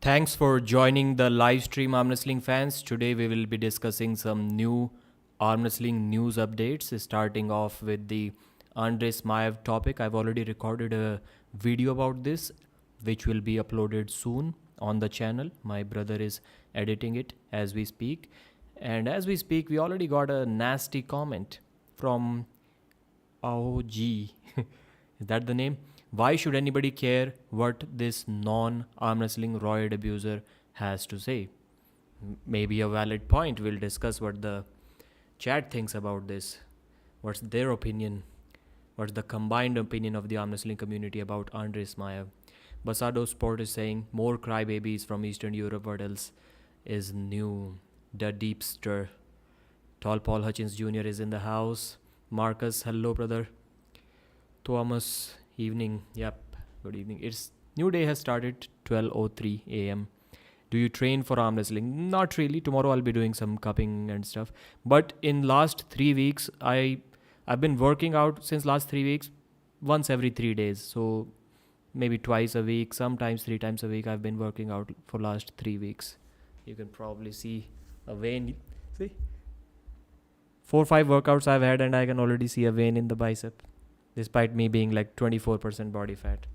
Thanks for joining the live stream, arm wrestling fans. Today we will be discussing some new arm wrestling news updates, starting off with the Andrey Smaev topic. I've already recorded a video about this, which will be uploaded soon on the channel. My brother is editing it as we speak. And as we speak, we already got a nasty comment from OG. Is that the name? Why should anybody care what this non-arm wrestling roid abuser has to say? Maybe a valid point. We'll discuss what the chat thinks about this. What's their opinion? What's the combined opinion of the arm wrestling community about Andrey Smaev? Basado Sport is saying more crybabies from Eastern Europe. What else is new? The Deepster. Tall Paul Hutchins Jr. is in the house. Marcus, hello brother. Thomas, evening. Yep, good evening. It's new day has started 12:03 a.m. Do you train for arm wrestling? Not really. Tomorrow I'll be doing some cupping and stuff. But in last 3 weeks, I've been working out since last 3 weeks, once every 3 days. So maybe twice a week, sometimes 3 times a week. I've been working out for last 3 weeks. You can probably see a vein. See, 4 or 5 workouts I've had, and I can already see a vein in the bicep, despite me being like 24% body fat.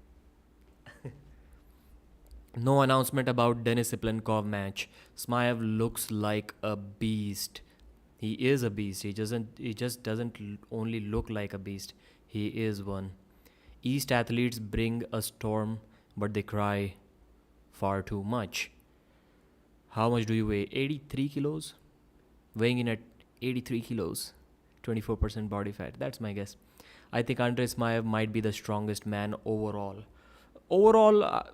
No announcement about Denis Siplenkov match. Smaev looks like a beast. He is a beast. He just doesn't only look like a beast. He is one. East athletes bring a storm, but they cry far too much. How much do you weigh? 83 kilos? Weighing in at 83 kilos. 24% body fat. That's my guess. I think Andrey Smaev might be the strongest man overall. Overall,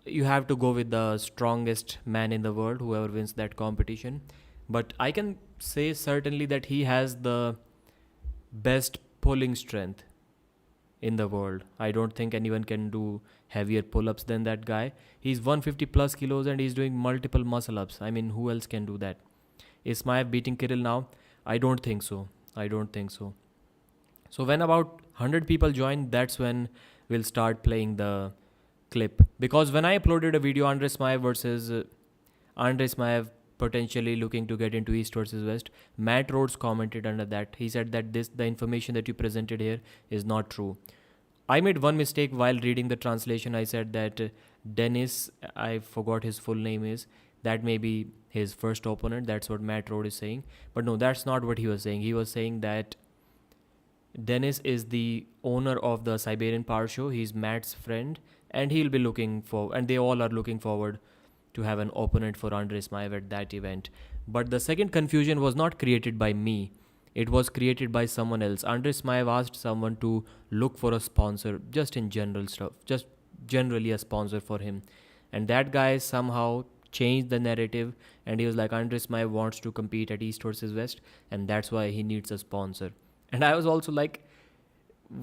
you have to go with the strongest man in the world, whoever wins that competition. But I can say certainly that he has the best pulling strength in the world. I don't think anyone can do heavier pull-ups than that guy. He's 150 plus kilos and he's doing multiple muscle-ups. I mean, who else can do that? Is Smaev beating Kirill now? I don't think so. So when about 100 people join, that's when we'll start playing the clip. Because when I uploaded a video, Andrey Smaev versus Andrey Smaev potentially looking to get into East versus West, Matt Rhodes commented under that. He said that the information that you presented here is not true. I made one mistake while reading the translation. I said that Dennis, I forgot his full name is, that may be his first opponent. That's what Matt Rhodes is saying. But no, that's not what he was saying. He was saying that Dennis is the owner of the Siberian Power Show. He's Matt's friend, and he'll be looking for, and they all are looking forward to have an opponent for Andrey Smaev at that event. But the second confusion was not created by me. It was created by someone else. Andrey Smaev asked someone to look for a sponsor, just in general stuff, just generally a sponsor for him. And that guy somehow changed the narrative, and he was like, Andrey Smaev wants to compete at East versus West, and that's why he needs a sponsor. And I was also like,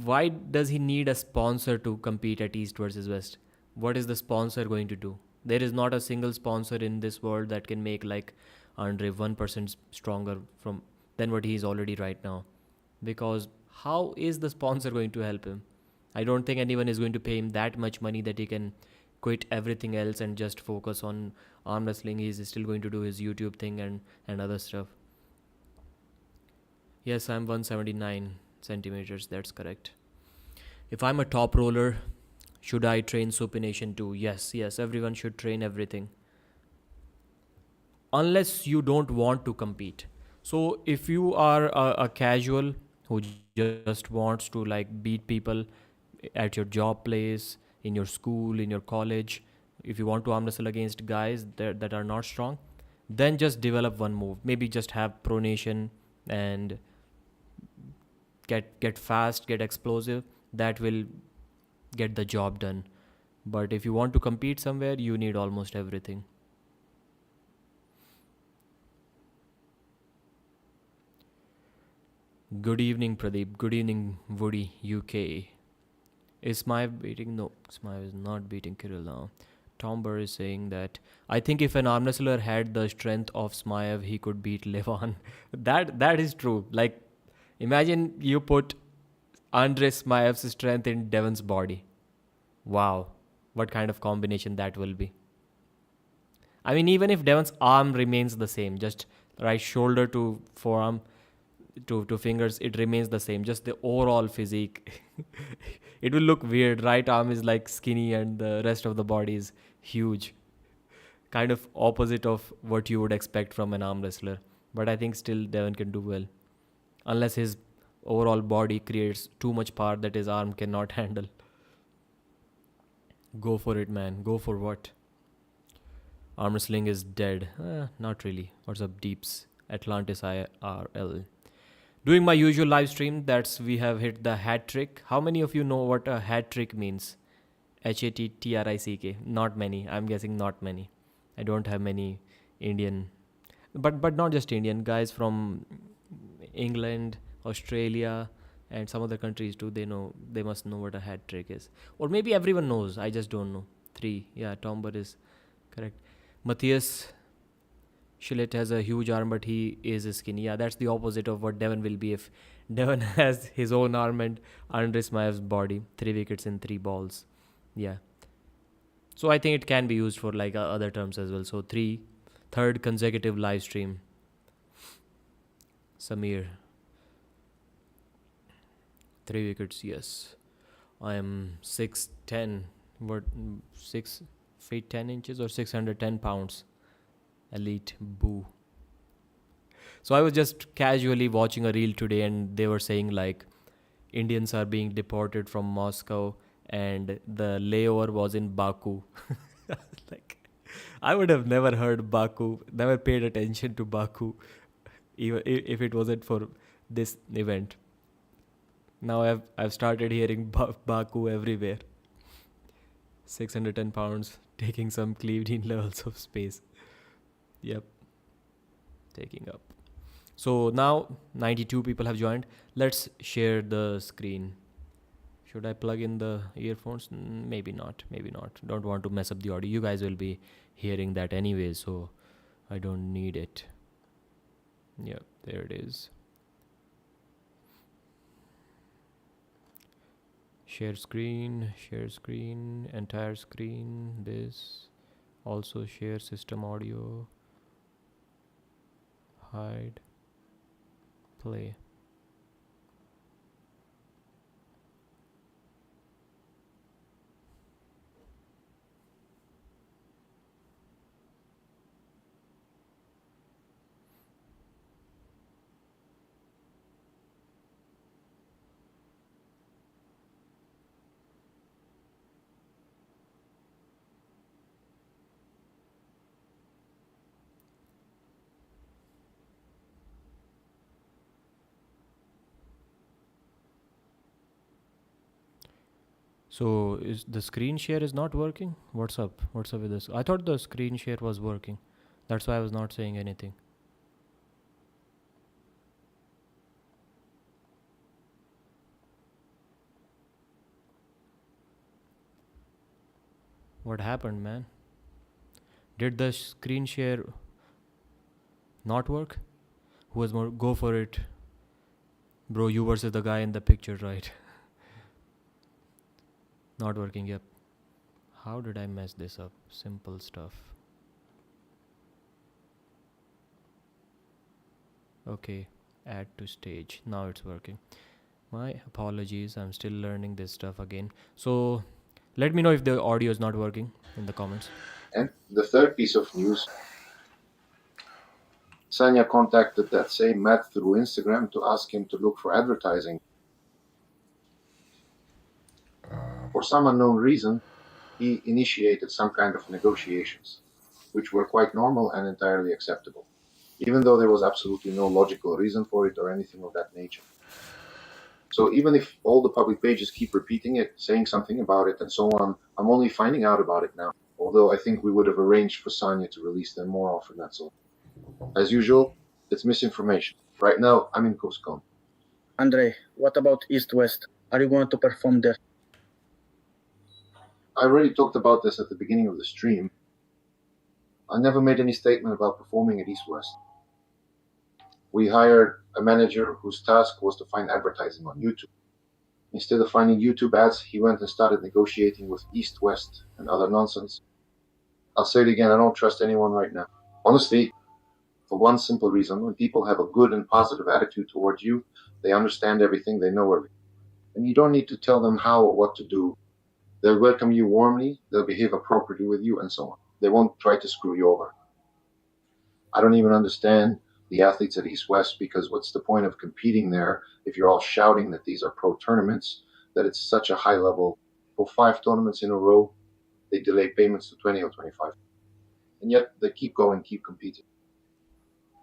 why does he need a sponsor to compete at East versus West? What is the sponsor going to do? There is not a single sponsor in this world that can make like Andrey 1% stronger than what he is already right now. Because how is the sponsor going to help him? I don't think anyone is going to pay him that much money that he can quit everything else and just focus on arm wrestling. He's still going to do his YouTube thing and other stuff. Yes, I'm 179 centimeters. That's correct. If I'm a top roller, should I train supination too? Yes, everyone should train everything. Unless you don't want to compete. So if you are a casual who just wants to like beat people at your job place, in your school, in your college, if you want to arm wrestle against guys that are not strong, then just develop one move. Maybe just have pronation and get fast, get explosive. That will get the job done. But if you want to compete somewhere, you need almost everything. Good evening, Pradeep. Good evening, Woody, UK. Is Smaev beating? No, Smaev is not beating Kirill now. Tom Burr is saying that I think if an arm wrestler had the strength of Smaev, he could beat Levan. That is true. Like, imagine you put Andrey Smaev's strength in Devon's body. Wow, what kind of combination that will be. I mean, even if Devon's arm remains the same, just right shoulder to forearm to fingers, it remains the same. Just the overall physique, it will look weird. Right arm is like skinny, and the rest of the body is huge. Kind of opposite of what you would expect from an arm wrestler. But I think still Devon can do well, unless his overall body creates too much power that his arm cannot handle. Go for it, man. Go for what? Arm wrestling is dead. Not really. What's up, Deeps? Atlantis IRL. Doing my usual live stream. That's we have hit the hat trick. How many of you know what a hat trick means? HATTRICK. Not many. I'm guessing not many. I don't have many Indian, but not just Indian guys from England, Australia, and some other countries too. They must know what a hat trick is, or maybe everyone knows. I just don't know. Three. Yeah, Tomber is correct. Matthias Schillet has a huge arm, but he is skinny. Yeah, that's the opposite of what Devon will be if Devon has his own arm and Andrey Smaev's body. 3 wickets in 3 balls. Yeah. So I think it can be used for like other terms as well. So third consecutive live stream. Samir. 3 wickets, yes. I am 6'10". What, 6 feet 10 inches or 610 pounds. Elite. Boo. So I was just casually watching a reel today, and they were saying like Indians are being deported from Moscow, and the layover was in Baku. Like, I would have never heard Baku, never paid attention to Baku, even if it wasn't for this event. Now I've started hearing Baku everywhere. 610 pounds, taking some cleaved in levels of space. Yep, taking up. So now 92 people have joined. Let's share the screen. Should I plug in the earphones? Maybe not. Maybe not. Don't want to mess up the audio. You guys will be hearing that anyway, so I don't need it. Yep, there it is. Share screen, entire screen, this. Also share system audio. Hide. Play. So is the screen share is not working? What's up? What's up with this? I thought the screen share was working. That's why I was not saying anything. What happened, man? Did the screen share not work? Who has more? Go for it. Bro, you versus the guy in the picture, right? Not working, yep. How did I mess this up? Simple stuff. Okay, add to stage. Now it's working. My apologies, I'm still learning this stuff again. So let me know if the audio is not working in the comments. And the third piece of news, Sanya contacted that same Matt through Instagram to ask him to look for advertising. For some unknown reason, he initiated some kind of negotiations, which were quite normal and entirely acceptable, even though there was absolutely no logical reason for it or anything of that nature. So even if all the public pages keep repeating it, saying something about it, and so on, I'm only finding out about it now, although I think we would have arranged for Sanya to release them more often, that's all. As usual, it's misinformation. Right now, I'm in Cusco. Andrey, what about East West? Are you going to perform there? I already talked about this at the beginning of the stream. I never made any statement about performing at East West. We hired a manager whose task was to find advertising on YouTube. Instead of finding YouTube ads, he went and started negotiating with East West and other nonsense. I'll say it again, I don't trust anyone right now. Honestly, for one simple reason, when people have a good and positive attitude towards you, they understand everything, they know everything. And you don't need to tell them how or what to do. They'll welcome you warmly, they'll behave appropriately with you, and so on. They won't try to screw you over. I don't even understand the athletes at East West, because what's the point of competing there if you're all shouting that these are pro tournaments, that it's such a high level? For 5 tournaments in a row, they delay payments to 20 or 25. And yet they keep going, keep competing.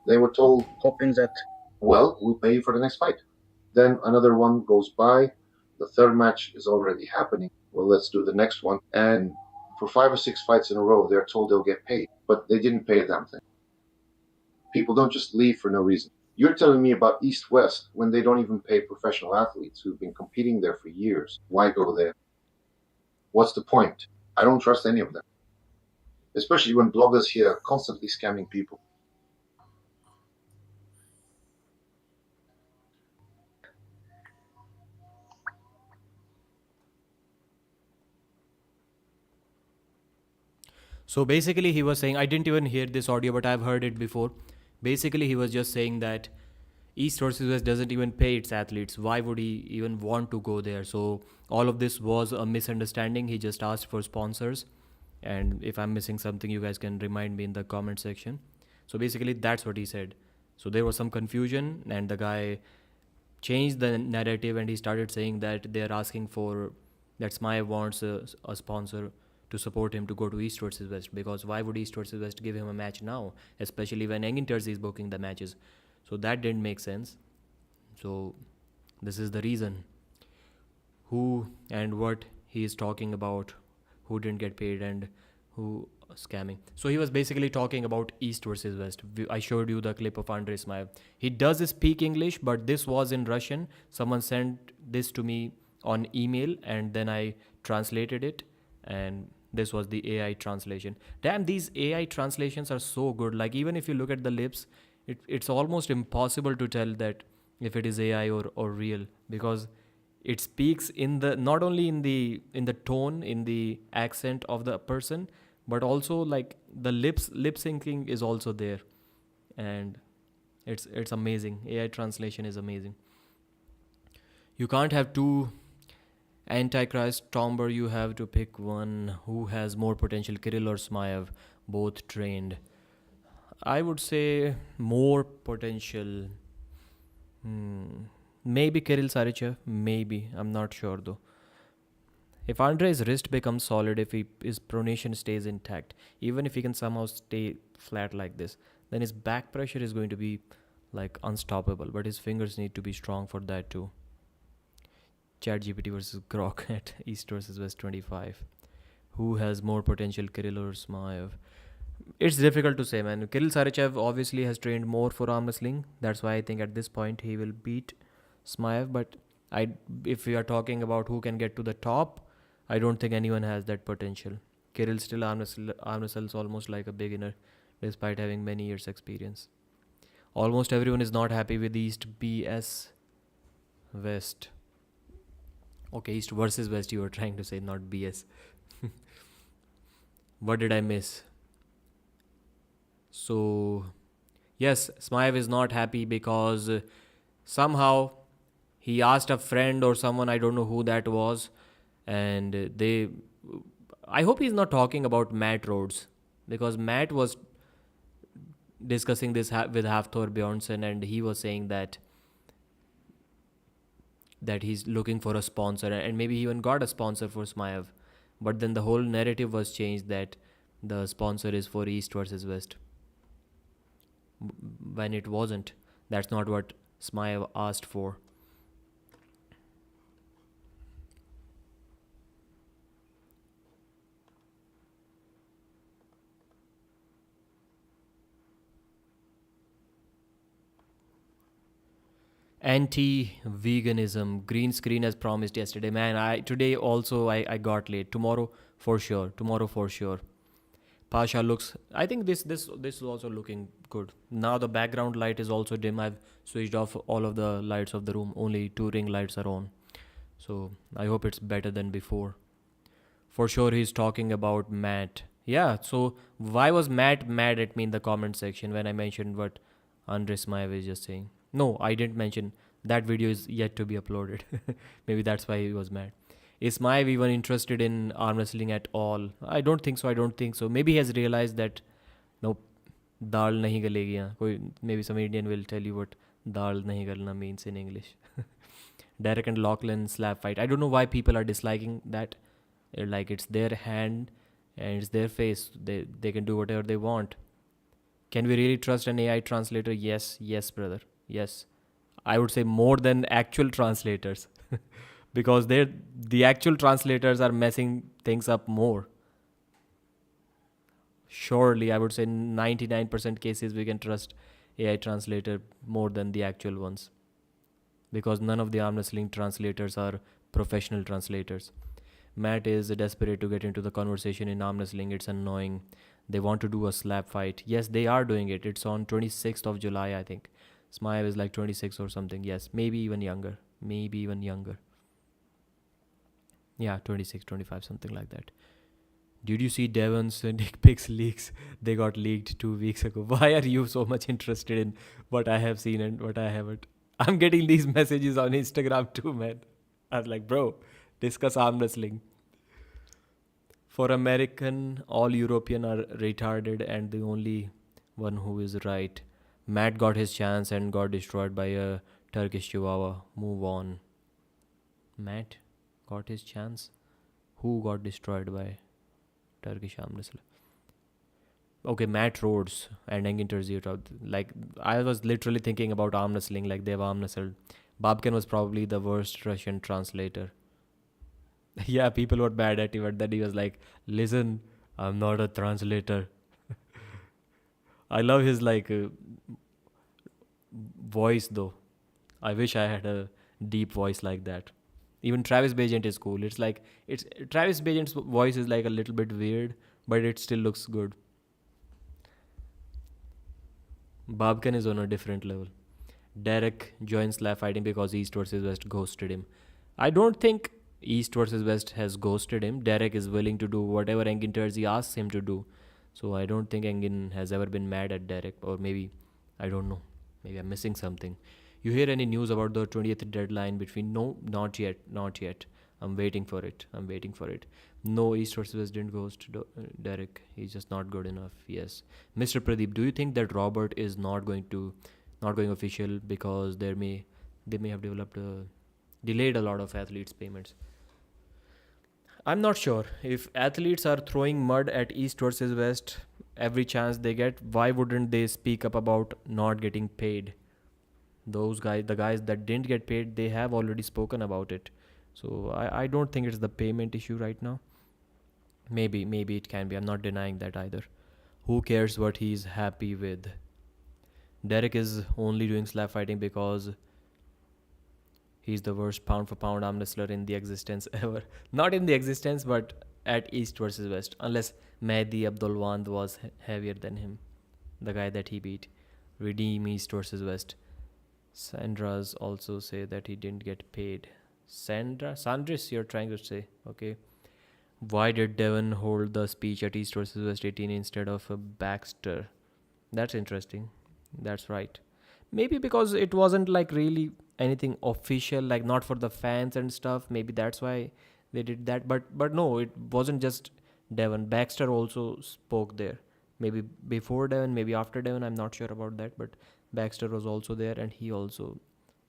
They were told, hoping that well, we'll pay you for the next fight. Then another one goes by. The third match is already happening. Well, let's do the next one. And for 5 or 6 fights in a row, they're told they'll get paid, but they didn't pay a damn thing. People don't just leave for no reason. You're telling me about East West when they don't even pay professional athletes who've been competing there for years. Why go there? What's the point? I don't trust any of them. Especially when bloggers here are constantly scamming people. So basically, he was saying, I didn't even hear this audio, but I've heard it before. Basically, he was just saying that East versus West doesn't even pay its athletes. Why would he even want to go there? So all of this was a misunderstanding. He just asked for sponsors. And if I'm missing something, you guys can remind me in the comment section. So basically, that's what he said. So there was some confusion, and the guy changed the narrative, and he started saying that they're asking for that Smay wants a sponsor to support him to go to East versus West, because why would East versus West give him a match now, especially when Engin Terzi is booking the matches? So that didn't make sense. So this is the reason who and what he is talking about, who didn't get paid and who scamming. So he was basically talking about East versus West. I showed you the clip of Andrey Smaev. He does speak English, but this was in Russian. Someone sent this to me on email, and then I translated it, and this was the AI translation. Damn, these AI translations are so good. Like, even if you look at the lips, it's almost impossible to tell that if it is AI or real, because it speaks in the, not only in the tone, in the accent of the person, but also like the lip syncing is also there, and it's amazing. AI translation is amazing. You can't have two Antichrist Tomber, you have to pick one. Who has more potential, Kirill or Smaev? Both trained. I would say more potential. Maybe Kirill Sarichev. Maybe. I'm not sure though. If Andrei's wrist becomes solid, if his pronation stays intact, even if he can somehow stay flat like this, then his back pressure is going to be like unstoppable. But his fingers need to be strong for that too. ChatGPT versus Grok at East versus West 25. Who has more potential, Kirill or Smaev? It's difficult to say, man. Kirill Sarichev obviously has trained more for arm wrestling. That's why I think at this point he will beat Smaev. But if we are talking about who can get to the top, I don't think anyone has that potential. Kirill still arm wrestles almost like a beginner, despite having many years' experience. Almost everyone is not happy with East BS West. Okay, East versus West, you were trying to say, not BS. What did I miss? So, yes, Smaev is not happy because somehow he asked a friend or someone, I don't know who that was, and I hope he's not talking about Matt Rhodes, because Matt was discussing this with Hafthor Bjornsson, and he was saying that he's looking for a sponsor, and maybe he even got a sponsor for Smaev, but then the whole narrative was changed that the sponsor is for East versus West, when it wasn't. That's not what Smaev asked for. Anti-veganism, green screen as promised yesterday. Man, today also I got late. Tomorrow for sure. Pasha looks, I think this is also looking good. Now the background light is also dim. I've switched off all of the lights of the room. Only 2 ring lights are on. So I hope it's better than before. For sure he's talking about Matt. Yeah, so why was Matt mad at me in the comment section when I mentioned what Andrey Smaev is just saying? No, I didn't mention. That video is yet to be uploaded. Maybe that's why he was mad. Is Smaev even interested in arm wrestling at all? I don't think so. I don't think so. Maybe he has realized that no, dal nahi galegi यहाँ. Maybe some Indian will tell you what dal nahi galna means in English. Derek and Lachlan slap fight. I don't know why people are disliking that. Like it's their hand and it's their face. They can do whatever they want. Can we really trust an AI translator? Yes, yes, brother. Yes. I would say more than actual translators. Because the actual translators are messing things up more. Surely, I would say 99% cases we can trust AI translator more than the actual ones. Because none of the arm wrestling translators are professional translators. Matt is desperate to get into the conversation in arm wrestling. It's annoying. They want to do a slap fight. Yes, they are doing it. It's on 26th of July, I think. Smile is like 26 or something. Yes, maybe even younger. Maybe even younger. Yeah, 26, 25, something like that. Did you see Devon's dick pics leaks? They got leaked 2 weeks ago. Why are you so much interested in what I have seen and what I haven't? I'm getting these messages on Instagram too, man. I'm like, bro, discuss arm wrestling. For American, all European are retarded and the only one who is right. Matt got his chance and got destroyed by a Turkish chihuahua. Move on. Matt got his chance. Who got destroyed by Turkish arm wrestler? Okay, Matt Rhodes and Engin Terzic. Like, I was literally thinking about arm wrestling, like they've arm wrestled. Babkin was probably the worst Russian translator. Yeah, people were mad at him, but then he was like, listen, I'm not a translator. I love his voice though. I wish I had a deep voice like that. Even Travis Bagent is cool. It's Travis Bagent's voice is like a little bit weird, but it still looks good. Babkan is on a different level. Derek joins slap fighting because East versus West ghosted him. I don't think East versus West has ghosted him. Derek is willing to do whatever Engin Terzi asks him to do. So I don't think Engin has ever been mad at Derek, or maybe, I don't know. Maybe I'm missing something. You hear any news about the 20th deadline between? No, not yet, not yet. I'm waiting for it. I'm waiting for it. No, East versus West didn't ghost Derek. He's just not good enough. Yes, Mr. Pradeep, do you think that Robert is not going official because they may have delayed a lot of athletes' payments? I'm not sure. If athletes are throwing mud at East versus West every chance they get, why wouldn't they speak up about not getting paid? Those guys, the guys that didn't get paid, they have already spoken about it. So I don't think it's the payment issue right now. Maybe it can be. I'm not denying that either. Who cares what he's happy with? Derek is only doing slap fighting because he's the worst pound for pound arm wrestler in the existence ever. Not in the existence, but at East versus West. Unless Mehdi Abdulwand was heavier than him. The guy that he beat. Redeem East versus West. Sandra's also say that he didn't get paid. Sandris, you're trying to say. Okay. Why did Devon hold the speech at East versus West 18 instead of Baxter? That's interesting. That's right. Maybe because it wasn't like really anything official, like not for the fans and stuff. Maybe that's why they did that. But no, it wasn't just Devon. Baxter also spoke there. Maybe before Devon, maybe after Devon. I'm not sure about that. But Baxter was also there, and he also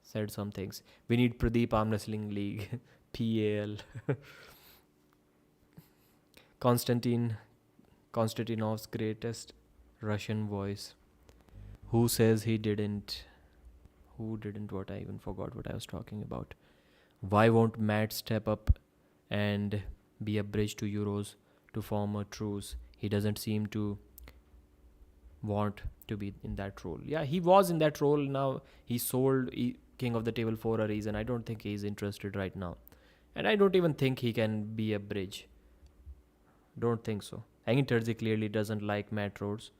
said some things. We need Pradeep Arm Wrestling League, PAL. Konstantinov's greatest Russian voice. Who says he didn't? Who didn't? What? I even forgot what I was talking about. Why won't Matt step up and be a bridge to Euros to form a truce? He doesn't seem to want to be in that role. Yeah, he was in that role. Now he sold King of the Table for a reason. I don't think he's interested right now. And I don't even think he can be a bridge. Don't think so. Engin Terzi clearly doesn't like Matt Rhodes.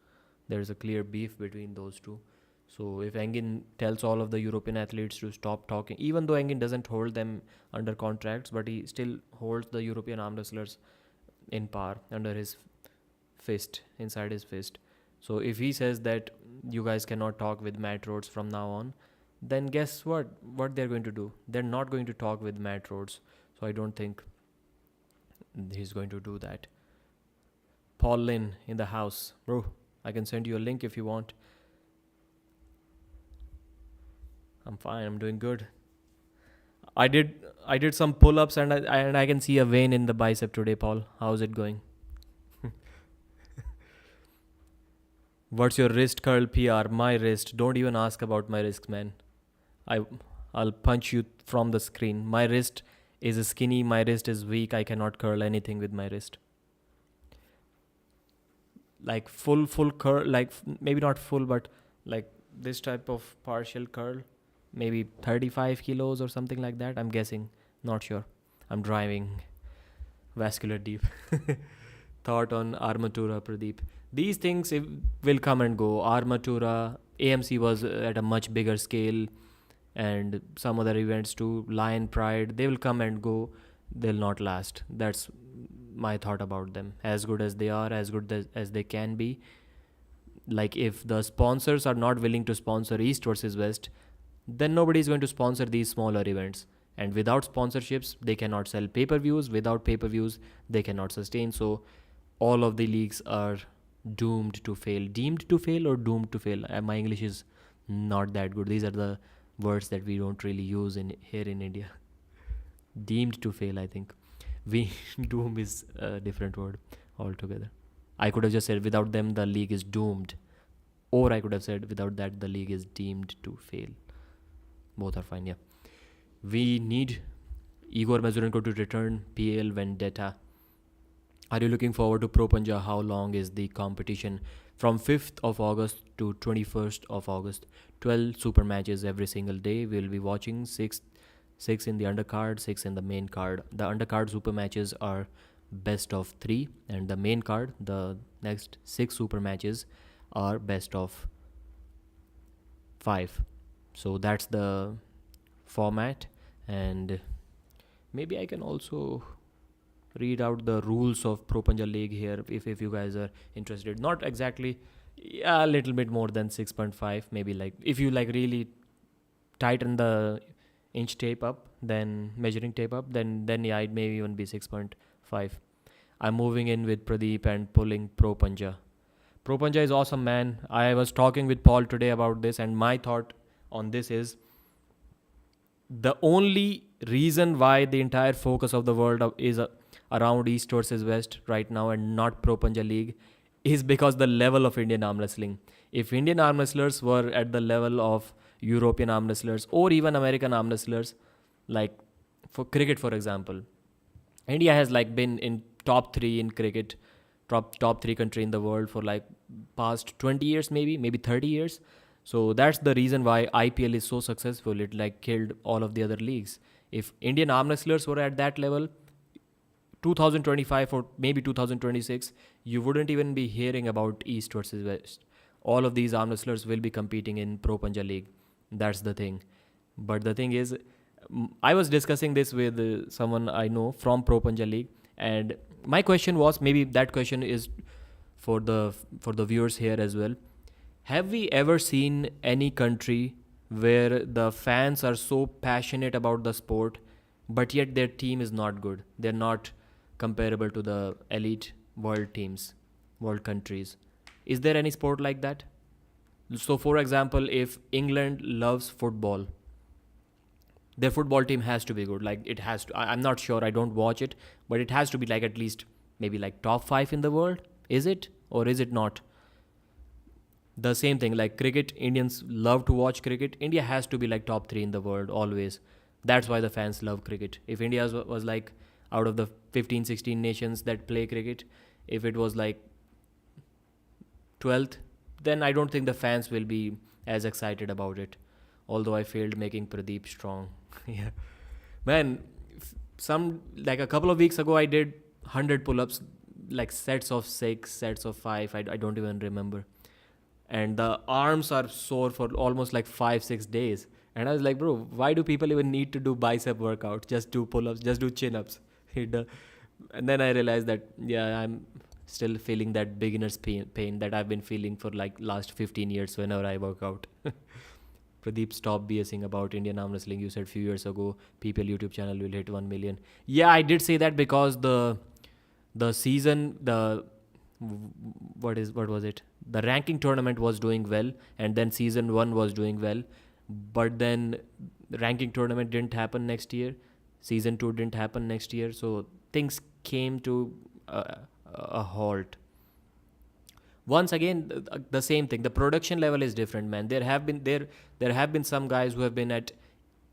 There's a clear beef between those two. So if Engin tells all of the European athletes to stop talking, even though Engin doesn't hold them under contracts, but he still holds the European arm wrestlers in power under his fist, inside his fist. So if he says that you guys cannot talk with Matt Rhodes from now on, then guess what? What they're going to do? They're not going to talk with Matt Rhodes. So I don't think he's going to do that. Paul Lynn in the house. Bro, I can send you a link if you want. I'm fine. I'm doing good. I did some pull-ups and I can see a vein in the bicep today, Paul. How's it going? What's your wrist curl PR? My wrist. Don't even ask about my wrist, man. I'll punch you from the screen. My wrist is skinny. My wrist is weak. I cannot curl anything with my wrist. Like full curl, like maybe not full, but like this type of partial curl, maybe 35 kilos or something like that. I'm guessing. Not sure. I'm driving vascular deep. Thought on Armatura, Pradeep. These things will come and go. Armatura, AMC was at a much bigger scale, and some other events too. Lion Pride, they will come and go. They'll not last. That's my thought about them. As good as they are, as good as they can be. Like if the sponsors are not willing to sponsor East versus West, then nobody is going to sponsor these smaller events. And without sponsorships, they cannot sell pay-per-views. Without pay-per-views, they cannot sustain. So all of the leagues are doomed to fail. Deemed to fail or doomed to fail? My English is not that good. These are the words that we don't really use here in India. Deemed to fail, I think. Doom is a different word altogether. I could have just said without them the league is doomed, or I could have said without that the league is deemed to fail. Both are fine. Yeah, we need Igor Mazurenko to return. PL Vendetta. Are you looking forward to Pro Punja? How long is the competition? From 5th of August to 21st of August. 12 super matches every single day. We'll be watching 6 in the undercard, 6 in the main card. The undercard super matches are best of 3, and the main card, the next 6 super matches, are best of 5. So that's the format, and maybe I can also read out the rules of Pro Punja League here if you guys are interested. Not exactly, a little bit more than 6.5, maybe. Like if you like really tighten the inch tape up, then measuring tape up, then yeah, it may even be 6.5. I'm moving in with Pradeep and pulling Pro Punja. Pro Punja is awesome, man. I was talking with Paul today about this, and my thought on this is the only reason why the entire focus of the world is around East versus West right now and not Pro Punja League is because the level of Indian arm wrestling. If Indian arm wrestlers were at the level of European arm wrestlers or even American arm wrestlers, like for cricket, for example, India has like been in top 3 in cricket, top 3 country in the world for like past 20 years, maybe 30 years. So that's the reason why IPL is so successful. It like killed all of the other leagues. If Indian arm wrestlers were at that level, 2025 or maybe 2026, you wouldn't even be hearing about East versus West. All of these arm wrestlers will be competing in Pro Punja League. That's the thing. But the thing is, I was discussing this with someone I know from Pro Punja League, and my question was, maybe that question is for the viewers here as well. Have we ever seen any country where the fans are so passionate about the sport, but yet their team is not good? They're not comparable to the elite world teams, world countries. Is there any sport like that? So, for example, if England loves football, their football team has to be good. Like it has to. I'm not sure. I don't watch it, but it has to be like at least maybe like top 5 in the world. Is it or is it not? The same thing like cricket. Indians love to watch cricket. India has to be like top 3 in the world always. That's why the fans love cricket. If India was like out of the 15-16 nations that play cricket, if it was like 12th, then I don't think the fans will be as excited about it. Although I failed making Pradeep strong. Yeah, man, some like a couple of weeks ago I did 100 pull-ups, like sets of 6, sets of 5. I don't even remember. And the arms are sore for almost like 5-6 days. And I was like, bro, why do people even need to do bicep workout? Just do pull-ups, just do chin-ups. And then I realized that, yeah, I'm still feeling that beginner's pain that I've been feeling for like last 15 years whenever I work out. Pradeep, stop BSing about Indian arm wrestling. You said few years ago, people YouTube channel will hit 1 million. Yeah, I did say that because the season, what was it? The ranking tournament was doing well, and then season 1 was doing well, but then the ranking tournament didn't happen next year. Season 2 didn't happen next year, so things came to a halt. Once again, the same thing. The production level is different, man. There have been some guys who have been at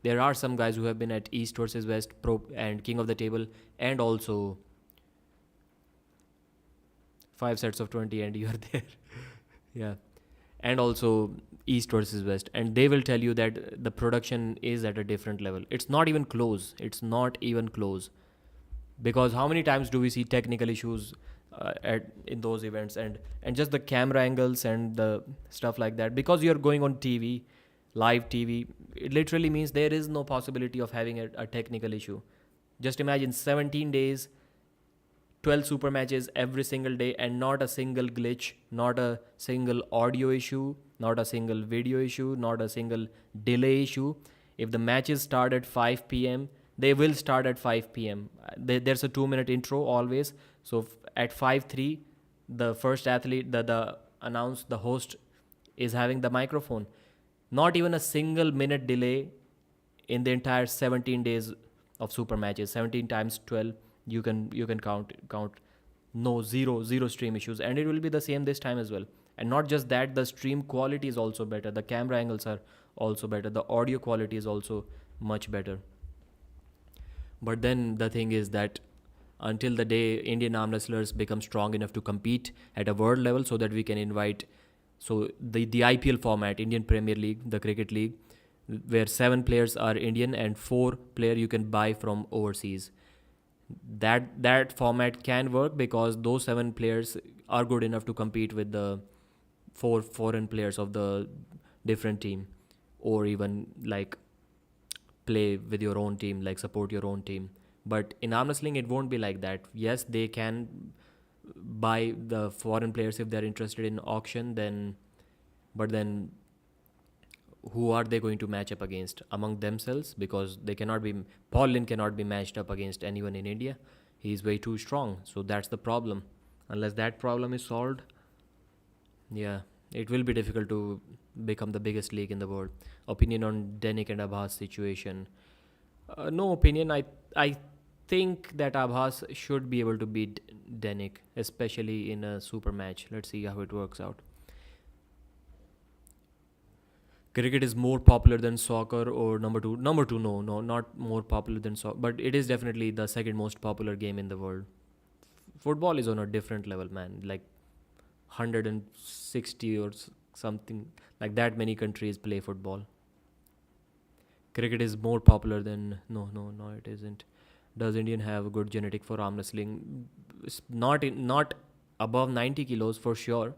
there are some guys who have been at East versus West Pro and King of the Table, and also 5 sets of 20, and you are there. Yeah, and also East versus West, and they will tell you that the production is at a different level. It's not even close. It's not even close. Because how many times do we see technical issues in those events, and just the camera angles and the stuff like that, because you're going on TV, live TV, it literally means there is no possibility of having a technical issue. Just imagine 17 days, 12 super matches every single day, and not a single glitch, not a single audio issue, not a single video issue, not a single delay issue. If the matches start at 5 p.m., they will start at 5 p.m. There's a 2-minute intro always. So at 5:03, the first athlete, the host is having the microphone. Not even a single minute delay in the entire 17 days of super matches. 17 times 12, you can count. No, zero stream issues, and it will be the same this time as well. And not just that, the stream quality is also better. The camera angles are also better. The audio quality is also much better. But then the thing is that until the day Indian arm wrestlers become strong enough to compete at a world level, so that we can invite, so the IPL format, Indian Premier League, the cricket league, where 7 players are Indian and 4 players you can buy from overseas. That format can work because those 7 players are good enough to compete with the 4 foreign players of the different team, or even like play with your own team, like support your own team. But in arm wrestling, it won't be like that. Yes, they can buy the foreign players if they're interested in auction, but then who are they going to match up against among themselves? Because Paul Lynn cannot be matched up against anyone in India. He's way too strong. So that's the problem. Unless that problem is solved, yeah, it will be difficult to become the biggest league in the world. Opinion on Denik and Abhas situation? No opinion. I think that Abhas should be able to beat Denik, especially in a super match. Let's see how it works out. Cricket is more popular than soccer, or number two? Number two, no, not more popular than soccer, but it is definitely the second most popular game in the world. Football is on a different level, man. Like 160 or something, like that many countries play football. Cricket is more popular than no, it isn't. Does Indian have a good genetic for arm wrestling? Not above 90 kilos for sure.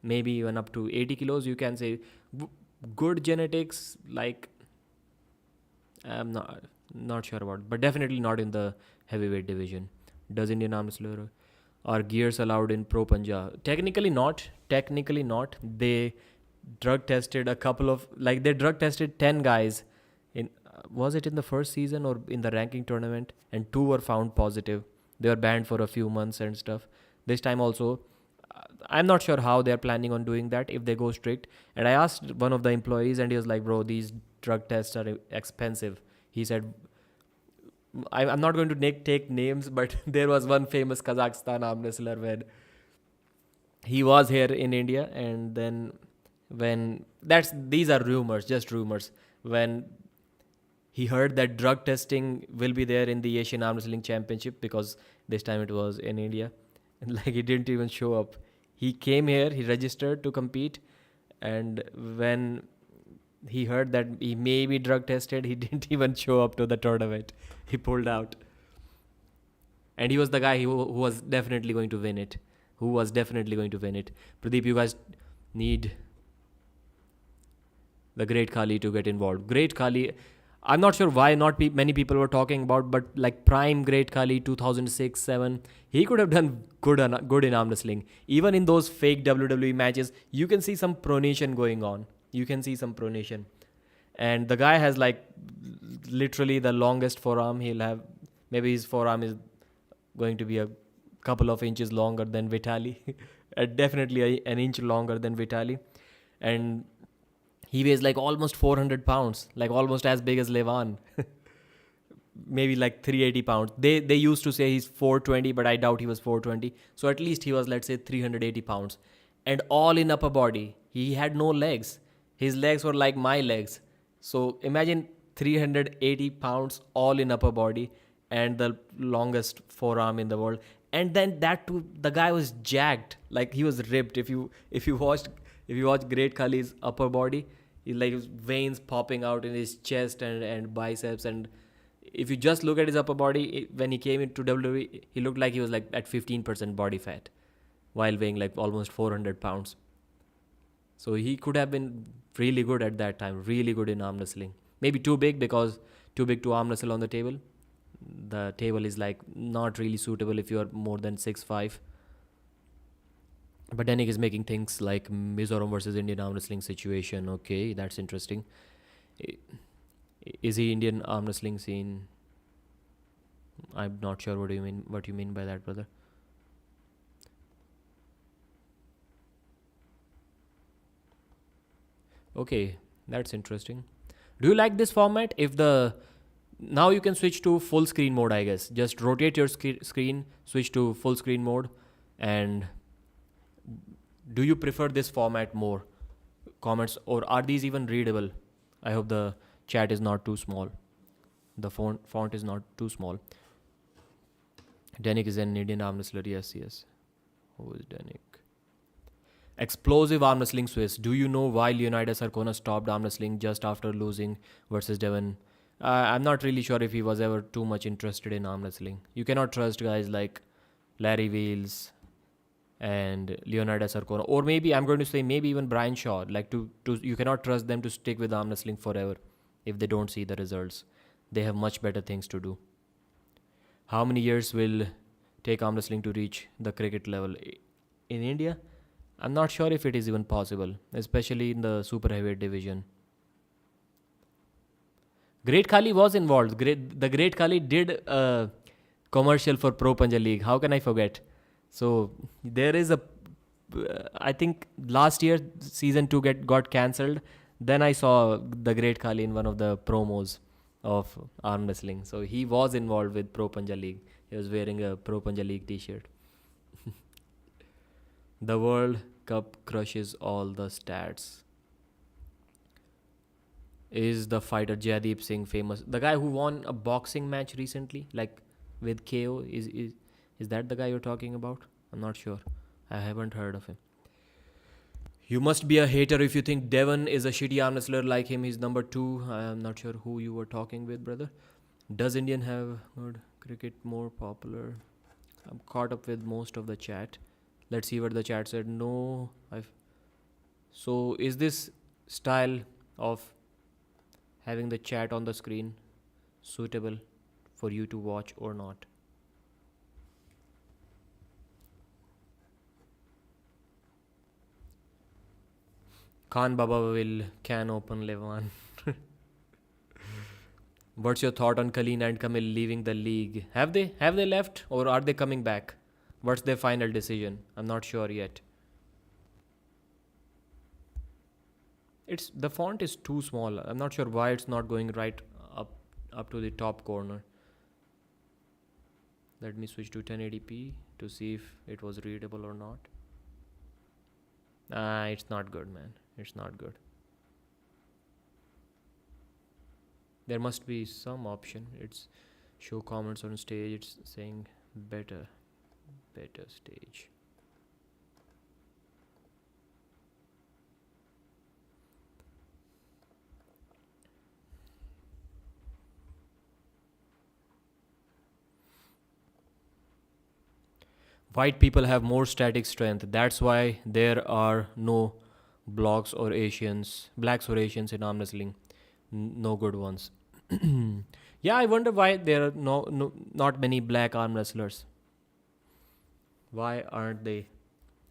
Maybe even up to 80 kilos, you can say. Good genetics, like I'm not sure about, but definitely not in the heavyweight division. Does Indian arm wrestler are gears allowed in Pro Panja? Technically not. They drug tested they drug tested 10 guys in was it in the first season or in the ranking tournament, and 2 were found positive. They were banned for a few months and stuff. This time also, I'm not sure how they're planning on doing that, if they go strict. And I asked one of the employees, and he was like, bro, these drug tests are expensive. He said, I'm not going to take names, but there was one famous Kazakhstan arm wrestler when he was here in India, and then these are rumors, just rumors. When he heard that drug testing will be there in the Asian Arm Wrestling Championship, because this time it was in India, and like he didn't even show up. He came here, he registered to compete, and when he heard that he may be drug tested, he didn't even show up to the tournament. He pulled out. And he was the guy who was definitely going to win it. Pradeep, you guys need the Great Khali to get involved. Great Khali, I'm not sure why not many people were talking about, but like prime Great Khali 2006-7, he could have done good in arm wrestling. Even in those fake WWE matches, you can see some pronation going on. You can see some pronation, and the guy has like literally the longest forearm. He'll have, maybe his forearm is going to be a couple of inches longer than Vitali, definitely an inch longer than Vitali, and he weighs like almost 400 pounds, like almost as big as Levan. Maybe like 380 pounds. They used to say he's 420, but I doubt he was 420. So at least he was, let's say, 380 pounds. And all in upper body. He had no legs. His legs were like my legs. So imagine 380 pounds all in upper body and the longest forearm in the world. And then that too, the guy was jacked. Like he was ripped. If you watch Great Khali's upper body, like his veins popping out in his chest and biceps, and if you just look at his upper body, when he came into WWE, he looked like he was like at 15% body fat while weighing like almost 400 pounds. So he could have been really good at that time, really good in arm wrestling. Maybe too big, because too big to arm wrestle on the table. The table is like not really suitable if you are more than 6'5". But Danik is making things like Mizoram versus Indian arm wrestling situation. Okay, that's interesting. Is he Indian arm wrestling scene? I'm not sure what you mean by that, brother. Okay, that's interesting. Do you like this format? Now you can switch to full screen mode, I guess. Just rotate your screen, switch to full screen mode, and do you prefer this format more? Comments, or are these even readable? I hope the chat is not too small. The font is not too small. Danik is an Indian arm wrestler. Yes. Who is Danik? Explosive arm wrestling Swiss. Do you know why Leonidas Arcona stopped arm wrestling just after losing versus Devon? I'm not really sure if he was ever too much interested in arm wrestling. You cannot trust guys like Larry Wheels and Leonidas Arcona, or maybe I'm going to say maybe even Brian Shaw. Like to you cannot trust them to stick with arm wrestling forever if they don't see the results. They have much better things to do. How many years will take arm wrestling to reach the cricket level in India? I'm not sure if it is even possible, especially in the super heavyweight division. Great Khali was involved. The Great Khali did a commercial for Pro Punjab League. How can I forget? So there is I think last year season 2 got cancelled. Then I saw the Great Khali in one of the promos of arm wrestling. So he was involved with Pro Punjab League. He was wearing a Pro Punjab League t-shirt. The World Cup crushes all the stats. Is the fighter Jaideep Singh famous? The guy who won a boxing match recently, like with KO, is that the guy you're talking about? I'm not sure. I haven't heard of him. You must be a hater if you think Devon is a shitty arm wrestler like him. He's number 2. I'm not sure who you were talking with, brother. Does Indian have good cricket more popular? I'm caught up with most of the chat. Let's see what the chat said. No. So is this style of having the chat on the screen suitable for you to watch or not? Khan Baba can open Levan. What's your thought on Kalina and Camille leaving the league? Have they left, or are they coming back? What's their final decision? I'm not sure yet. The font is too small. I'm not sure why it's not going right up to the top corner. Let me switch to 1080p to see if it was readable or not. It's not good, man. It's not good. There must be some option. It's show comments on stage. It's saying better stage. White people have more static strength. That's why there are no blacks or Asians in arm wrestling. No good ones. Yeah, I wonder why there are not many black arm wrestlers. Why aren't they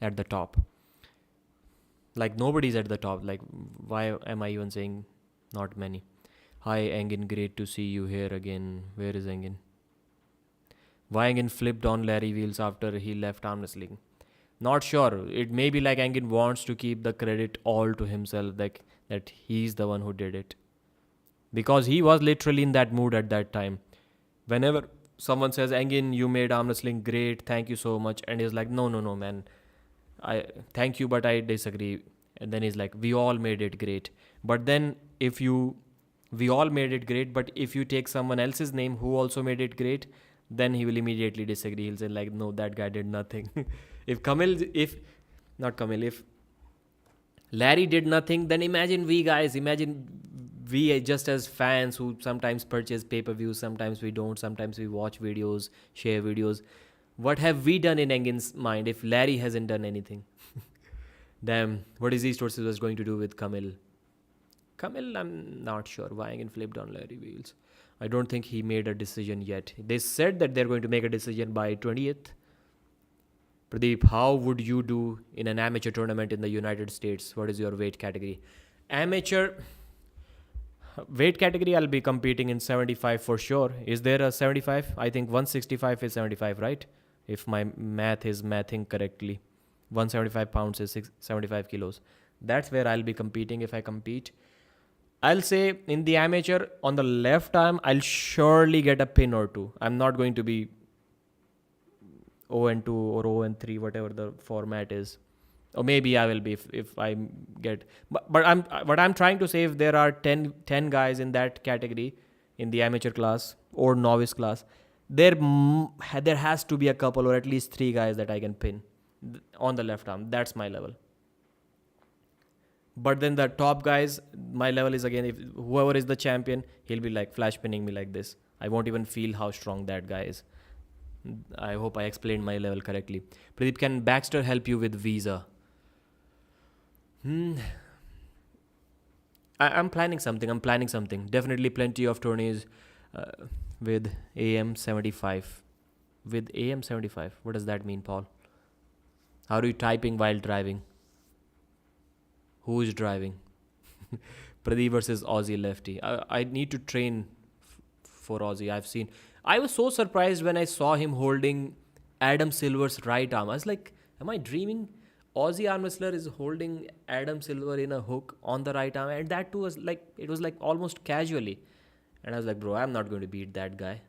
at the top? Like nobody's at the top. Like why am I even saying not many? Hi Engin, great to see you here again. Where is Engin? Why Engin flipped on Larry Wheels after he left arm wrestling? Not sure. It may be like Engin wants to keep the credit all to himself, like that he's the one who did it. Because he was literally in that mood at that time. Whenever someone says, Engin, you made arm wrestling great, thank you so much, and he's like, no, man, I thank you, but I disagree. And then he's like, we all made it great. But then we all made it great, but if you take someone else's name who also made it great, then he will immediately disagree. He'll say like, no, that guy did nothing. If Larry did nothing, then imagine we just as fans who sometimes purchase pay-per-views, sometimes we don't, sometimes we watch videos, share videos. What have we done in Engin's mind if Larry hasn't done anything? Damn, what is East versus West going to do with Camille? Camille, I'm not sure why Engin flipped on Larry Wheels. I don't think he made a decision yet. They said that they're going to make a decision by 20th. Pradeep, how would you do in an amateur tournament in the United States? What is your weight category? Amateur weight category, I'll be competing in 75 for sure. Is there a 75? I think 165 is 75, right? If my math is mathing correctly. 175 pounds is 75 kilos. That's where I'll be competing if I compete. I'll say in the amateur, on the left arm, I'll surely get a pin or two. I'm not going to be 0-2 or 0-3, whatever the format is. Or maybe I will be if I get. But I'm trying to say, if there are 10 guys in that category in the amateur class or novice class, there has to be a couple or at least 3 guys that I can pin on the left arm. That's my level. But then the top guys, my level is again, if whoever is the champion, he'll be like flash pinning me like this. I won't even feel how strong that guy is. I hope I explained my level correctly. Pradeep, can Baxter help you with visa? I'm planning something. Definitely plenty of tourneys with AM75. With AM75. What does that mean, Paul? How are you typing while driving? Who is driving? Pradeep versus Aussie lefty. I need to train for Aussie. I was so surprised when I saw him holding Adam Silver's right arm. I was like, am I dreaming? Aussie arm wrestler is holding Adam Silver in a hook on the right arm, and that too was like, it was like almost casually. And I was like, bro, I'm not going to beat that guy.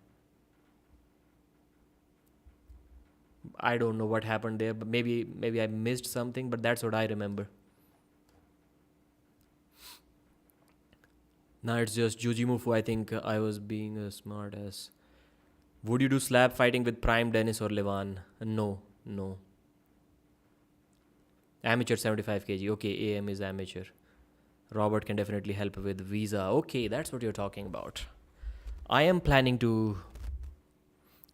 I don't know what happened there, but maybe I missed something, but that's what I remember. Now it's just Jujimufu. I think I was being a smart ass. Would you do slab fighting with Prime, Dennis, or Levan? No. Amateur 75 kg. Okay, AM is amateur. Robert can definitely help with visa. Okay, that's what you're talking about. I am planning to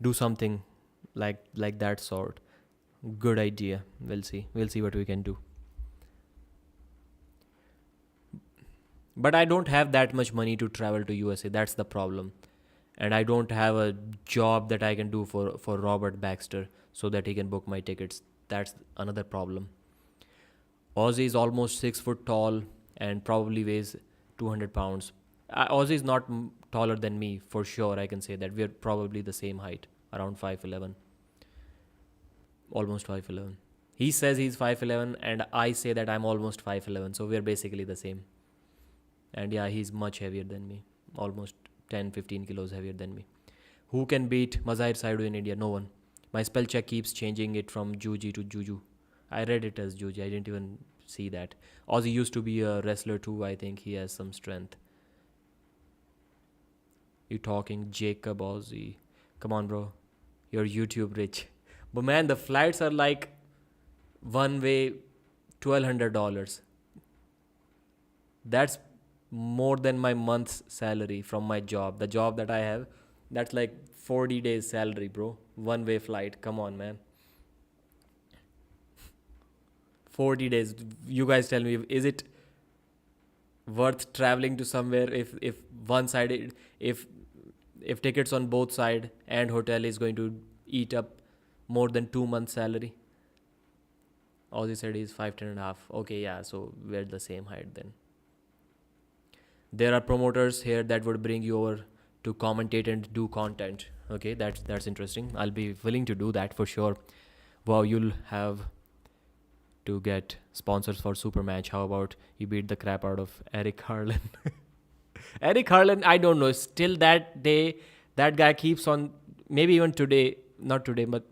do something like that sort. Good idea. We'll see what we can do. But I don't have that much money to travel to USA. That's the problem. And I don't have a job that I can do for Robert Baxter so that he can book my tickets. That's another problem. Ozzy is almost 6 foot tall and probably weighs 200 pounds. Ozzy is not taller than me, for sure. I can say that. We're probably the same height, around 5'11". Almost 5'11". He says he's 5'11", and I say that I'm almost 5'11", so we're basically the same. And yeah, he's much heavier than me. Almost 10-15 kilos heavier than me. Who can beat Mazahir Saidu in India? No one. My spell check keeps changing it from Juji to Juju. I read it as Juji. I didn't even see that. Ozzy used to be a wrestler too. I think he has some strength. You talking Jacob Ozzy? Come on, bro. You're YouTube rich. But man, the flights are like one way $1,200. That's more than my month's salary from my job. The job that I have, that's like 40 days salary, bro. One way flight. Come on, man. 40 days. You guys tell me, is it worth traveling to somewhere if one side if if tickets on both side and hotel is going to eat up more than 2 months salary. Aussie said he's 5'10" and a half. Okay, yeah, so we're the same height then. There are promoters here that would bring you over to commentate and do content. Okay, that's interesting. I'll be willing to do that for sure. Wow, you'll have to get sponsors for super match. How about you beat the crap out of Eric Harlan? Eric Harlan, I don't know. Still that day, that guy keeps on. Maybe even today, not today, but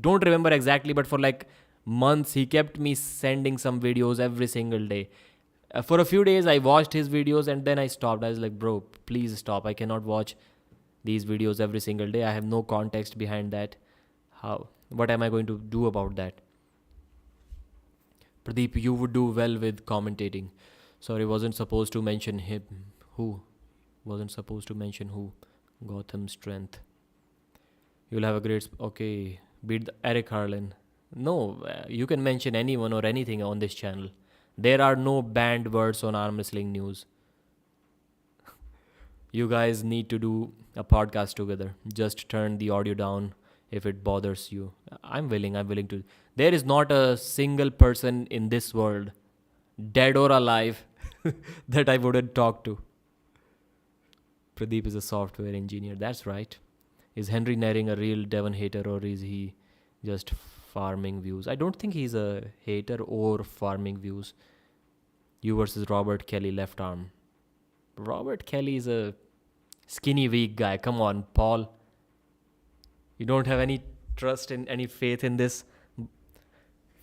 don't remember exactly. But for like months, he kept me sending some videos every single day. For a few days, I watched his videos and then I stopped. I was like, bro, please stop. I cannot watch these videos every single day. I have no context behind that. How? What am I going to do about that? Pradeep, you would do well with commentating. Sorry, wasn't supposed to mention him. Who? Wasn't supposed to mention who. Gotham Strength. You'll have a great. Okay, beat Eric Harlan. No, you can mention anyone or anything on this channel. There are no banned words on arm wrestling news. You guys need to do a podcast together. Just turn the audio down if it bothers you. I'm willing to. There is not a single person in this world, dead or alive, that I wouldn't talk to. Pradeep is a software engineer. That's right. Is Henry Nering a real Devon hater or is he just farming views? I don't think he's a hater or farming views. You versus Robert Kelly, left arm. Robert Kelly is a skinny, weak guy. Come on, Paul. You don't have any trust in any faith in this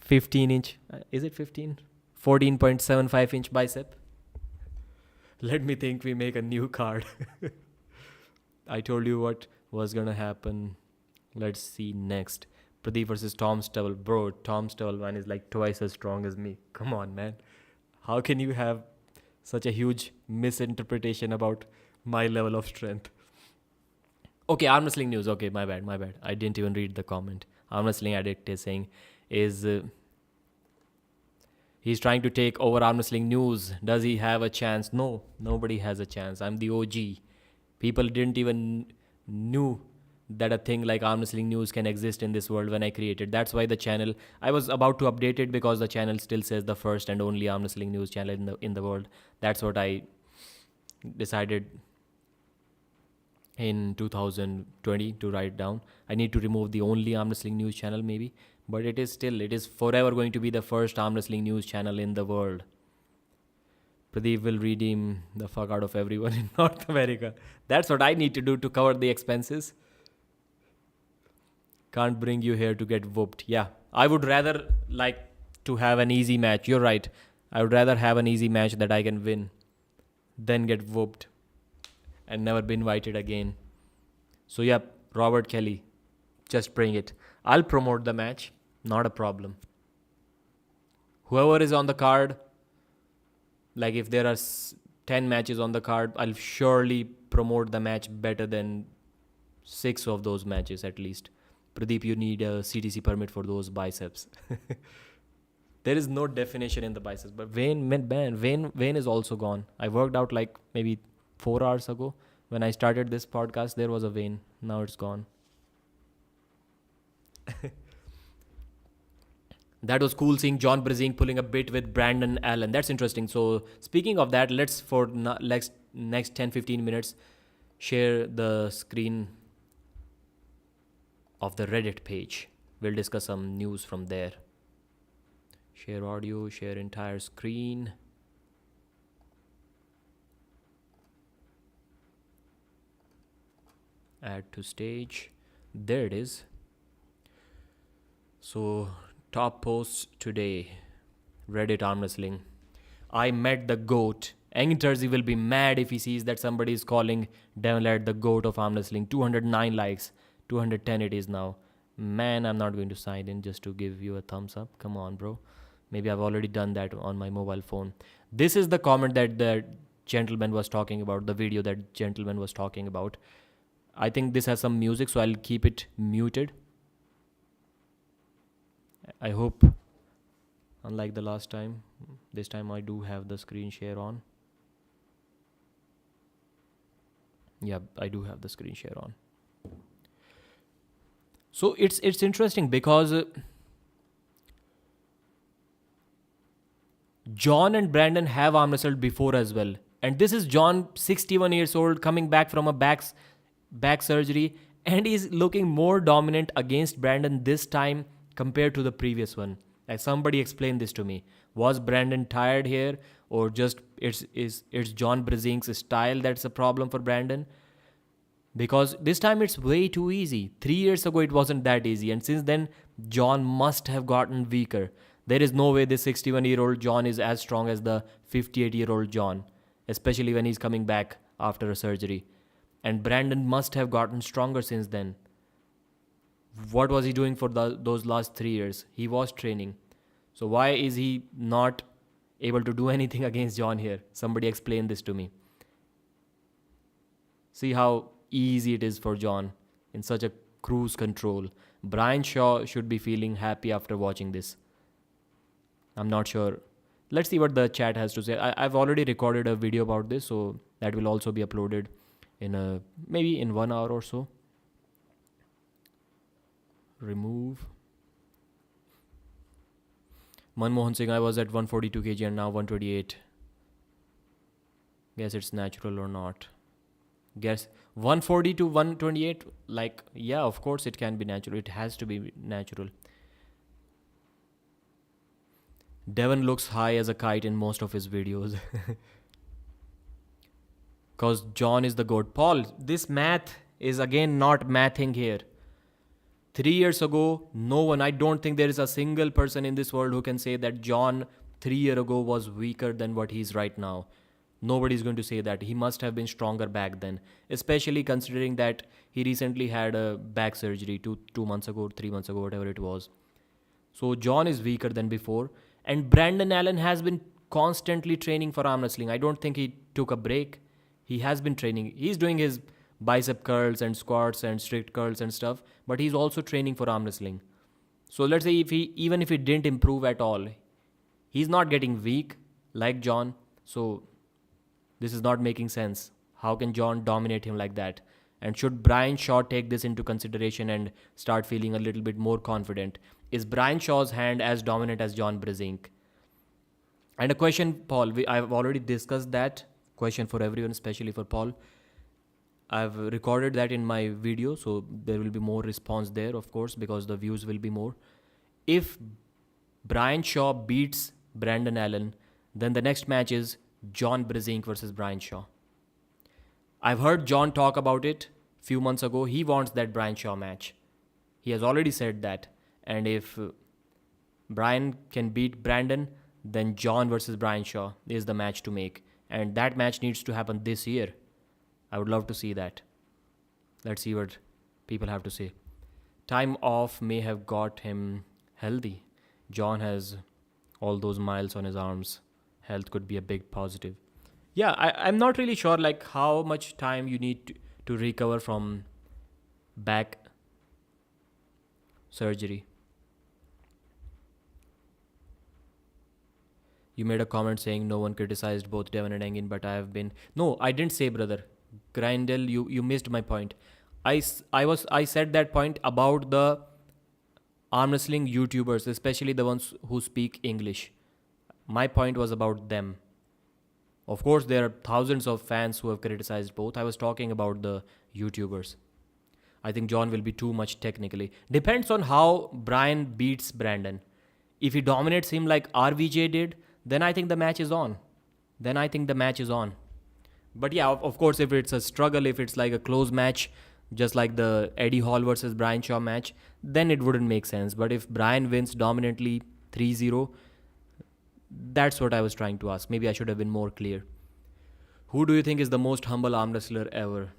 15-inch. Is it 15? 14.75-inch bicep. Let me think. We make a new card. I told you what was gonna happen. Let's see next. Pradeep versus Tom Stubble. Bro, Tom Stubble, man, is like twice as strong as me. Come on, man. How can you have such a huge misinterpretation about my level of strength? Okay, arm wrestling news. Okay, my bad. I didn't even read the comment. Arm wrestling addict is saying he's trying to take over arm wrestling news. Does he have a chance? No, nobody has a chance. I'm the OG. People didn't even knew that a thing like arm wrestling news can exist in this world when I created. That's why the channel, I was about to update it because the channel still says the first and only arm wrestling news channel in the world. That's what I decided in 2020 to write down. I need to remove the only arm wrestling news channel maybe, but it is forever going to be the first arm wrestling news channel in the world. Pradeep will redeem the fuck out of everyone in North America. That's what I need to do to cover the expenses. Can't bring you here to get whooped. Yeah, I would rather like to have an easy match. You're right. I would rather have an easy match that I can win than get whooped and never be invited again. So yeah, Robert Kelly, just bring it. I'll promote the match. Not a problem. Whoever is on the card, like if there are 10 matches on the card, I'll surely promote the match better than 6 of those matches at least. Pradeep, you need a CTC permit for those biceps. There is no definition in the biceps, but vein is also gone. I worked out like maybe 4 hours ago. When I started this podcast, there was a vein. Now it's gone. That was cool seeing John Brazing pulling a bit with Brandon Allen. That's interesting. So speaking of that, let's for next 10-15 minutes share the screen of the Reddit page. We'll discuss some news from there. Share audio, share entire screen. Add to stage. There it is. So top posts today. Reddit arm wrestling. I met the GOAT. Engin Terzi will be mad if he sees that somebody is calling Devon Ladd the GOAT of arm wrestling. 209 likes. 210 it is now. Man, I'm not going to sign in just to give you a thumbs up. Come on, bro. Maybe I've already done that on my mobile phone. This is the comment that the gentleman was talking about, the video that gentleman was talking about. I think this has some music, so I'll keep it muted. I hope Unlike the last time, this time I do have the screen share on. Yeah, I do have the screen share on. So it's interesting because John and Brandon have arm wrestled before as well. And this is John, 61 years old, coming back from a back surgery, and he's looking more dominant against Brandon this time compared to the previous one. Like somebody explain this to me. Was Brandon tired here, or just it's John Brzezink's style that's a problem for Brandon? Because this time it's way too easy. 3 years ago it wasn't that easy, and since then John must have gotten weaker. There is no way this 61-year-old John is as strong as the 58-year-old John, especially when he's coming back after a surgery. And Brandon must have gotten stronger since then. What was he doing for those last 3 years? He was training. So why is he not able to do anything against John here? Somebody explain this to me. See how easy it is for John in such a cruise control. Brian Shaw should be feeling happy after watching this. I'm not sure. Let's see what the chat has to say. I've already recorded a video about this, so that will also be uploaded in maybe in 1 hour or so. Remove. Manmohan Singh, I was at 142 kg and now 128. Guess it's natural or not. Guess 140 to 128, like, yeah, of course it can be natural. It has to be natural. Devon looks high as a kite in most of his videos. Because John is the GOAT. Paul, this math is again not mathing here. 3 years ago, no one, I don't think there is a single person in this world who can say that John 3 years ago was weaker than what he's right now. Nobody's going to say that. He must have been stronger back then, especially considering that he recently had a back surgery 2 months ago, 3 months ago, whatever it was. So John is weaker than before. And Brandon Allen has been constantly training for arm wrestling. I don't think he took a break. He has been training. He's doing his bicep curls and squats and strict curls and stuff, but he's also training for arm wrestling. So let's say even if he didn't improve at all, he's not getting weak like John. So this is not making sense. How can John dominate him like that? And should Brian Shaw take this into consideration and start feeling a little bit more confident? Is Brian Shaw's hand as dominant as John Brezink? And a question, Paul, I've already discussed that question for everyone, especially for Paul. I've recorded that in my video, so there will be more response there, of course, because the views will be more. If Brian Shaw beats Brandon Allen, then the next match is John Brezink versus Brian Shaw. I've heard John talk about it a few months ago. He wants that Brian Shaw match. He has already said that. And if Brian can beat Brandon, then John versus Brian Shaw is the match to make. And that match needs to happen this year. I would love to see that. Let's see what people have to say. Time off may have got him healthy. John has all those miles on his arms. Health could be a big positive. Yeah, I'm not really sure like how much time you need to recover from back surgery. You made a comment saying no one criticized both Devon and Engin, but I have been... No, I didn't say, brother. Grindel, you missed my point. I said that point about the arm wrestling YouTubers, especially the ones who speak English. My point was about them. Of course, there are thousands of fans who have criticized both. I was talking about the YouTubers. I think John will be too much technically. Depends on how Brian beats Brandon. If he dominates him like RVJ did, then I think the match is on. But yeah, of course, if it's a struggle, if it's like a close match, just like the Eddie Hall versus Brian Shaw match, then it wouldn't make sense. But if Brian wins dominantly 3-0, that's what I was trying to ask. Maybe I should have been more clear. Who do you think is the most humble arm wrestler ever?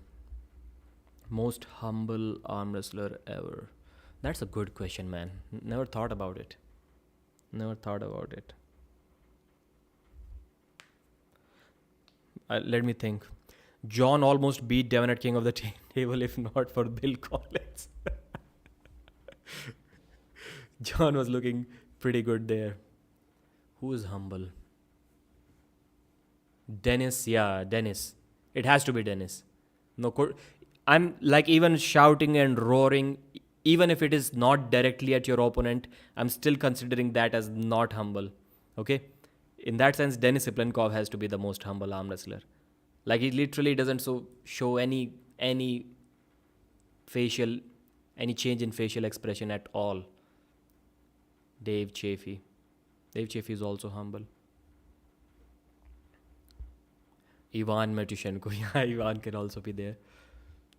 Most humble arm wrestler ever. That's a good question, man. Never thought about it. Let me think. John almost beat Devon at King of the Table if not for Bill Collins. John was looking pretty good there. Who is humble? Dennis, yeah, Dennis. It has to be Dennis. No, I'm like even shouting and roaring, even if it is not directly at your opponent, I'm still considering that as not humble. Okay? In that sense, Denis Iplenkov has to be the most humble arm wrestler. Like he literally doesn't show any facial any change in facial expression at all. Dave Chaffee. Dave Chaffee is also humble. Ivan Matushenko. Yeah, Ivan can also be there.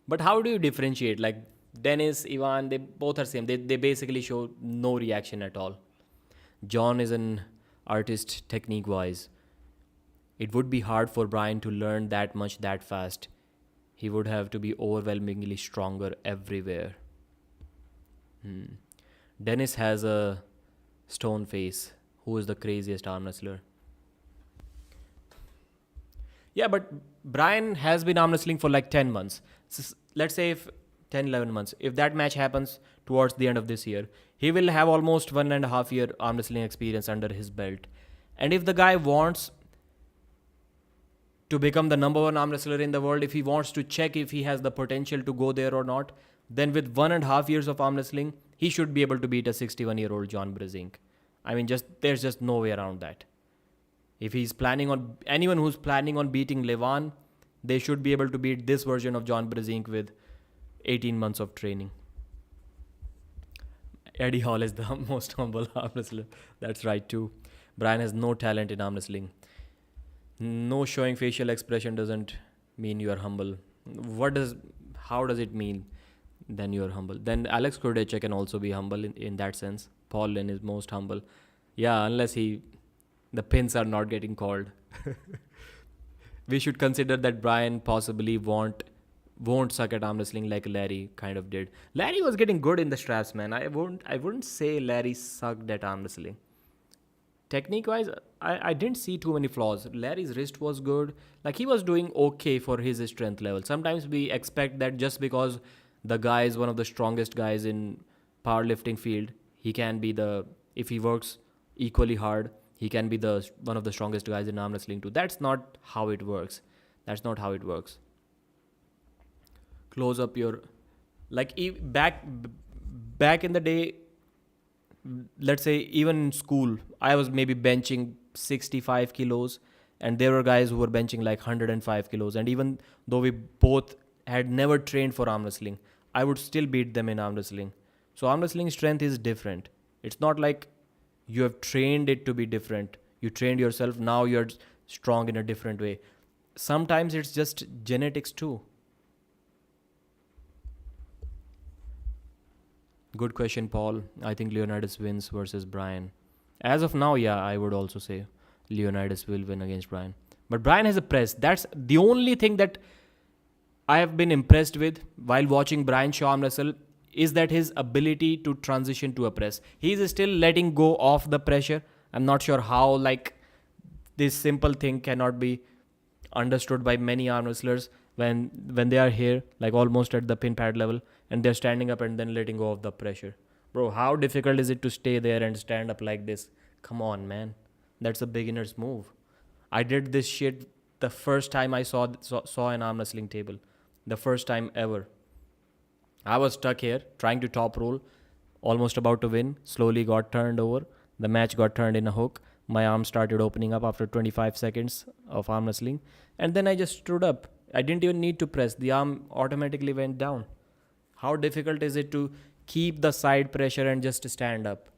But how do you differentiate? Like Dennis, Ivan, they both are same. They basically show no reaction at all. John is an artist technique wise. It would be hard for Brian to learn that much that fast. He would have to be overwhelmingly stronger everywhere. Dennis has a stone face. Who is the craziest arm wrestler? Yeah, but Brian has been arm wrestling for like 10 months. Let's say if 10, 11 months. If that match happens towards the end of this year, he will have almost 1.5 year arm wrestling experience under his belt. And if the guy wants to become the number one arm wrestler in the world, if he wants to check if he has the potential to go there or not, then with 1.5 years of arm wrestling, he should be able to beat a 61-year-old John Brezink. I mean, there's just no way around that. If he's planning on anyone who's planning on beating Levan, they should be able to beat this version of John Brezink with 18 months of training. Eddie Hall is the most humble arm wrestler. That's right too. Brian has no talent in arm wrestling. No showing facial expression doesn't mean you are humble. How does it mean then you are humble? Then Alex Kordecek can also be humble in that sense. Paul Lynn is most humble. Yeah, unless the pins are not getting called. We should consider that Brian possibly won't suck at arm wrestling like Larry kind of did. Larry was getting good in the straps, man. I wouldn't say Larry sucked at arm wrestling. Technique wise, I didn't see too many flaws. Larry's wrist was good. Like he was doing okay for his strength level. Sometimes we expect that just because the guy is one of the strongest guys in powerlifting field, he can be if he works equally hard, he can be one of the strongest guys in arm wrestling too. That's not how it works. Close up your, like back in the day, let's say even in school, I was maybe benching 65 kilos and there were guys who were benching like 105 kilos. And even though we both had never trained for arm wrestling, I would still beat them in arm wrestling. So arm wrestling strength is different. It's not like you have trained it to be different. You trained yourself, now you're strong in a different way. Sometimes it's just genetics too. Good question, Paul. I think Leonidas wins versus Brian. As of now, yeah, I would also say Leonidas will win against Brian. But Brian has a press. That's the only thing that I have been impressed with while watching Brian Shaw arm wrestle, is that his ability to transition to a press. He's still letting go of the pressure. I'm not sure how, like, this simple thing cannot be understood by many arm wrestlers when they are here, like almost at the pin pad level, and they're standing up and then letting go of the pressure. Bro, how difficult is it to stay there and stand up like this? Come on, man. That's a beginner's move. I did this shit the first time I saw an arm wrestling table. The first time ever. I was stuck here, trying to top roll, almost about to win, slowly got turned over. The match got turned in a hook. My arm started opening up after 25 seconds of arm wrestling. And then I just stood up. I didn't even need to press. The arm automatically went down. How difficult is it to keep the side pressure and just stand up?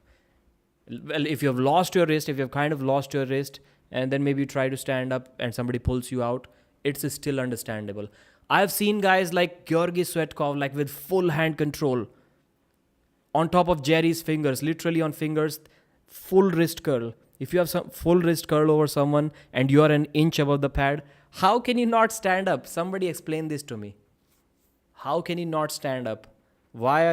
Well, if you've lost your wrist, and then maybe you try to stand up and somebody pulls you out, it's still understandable. I've seen guys like Georgy Svetkov, like with full hand control, on top of Jerry's fingers, literally on fingers, full wrist curl. If you have some full wrist curl over someone and you are an inch above the pad, how can you not stand up? Somebody explain this to me. How can you not stand up? Why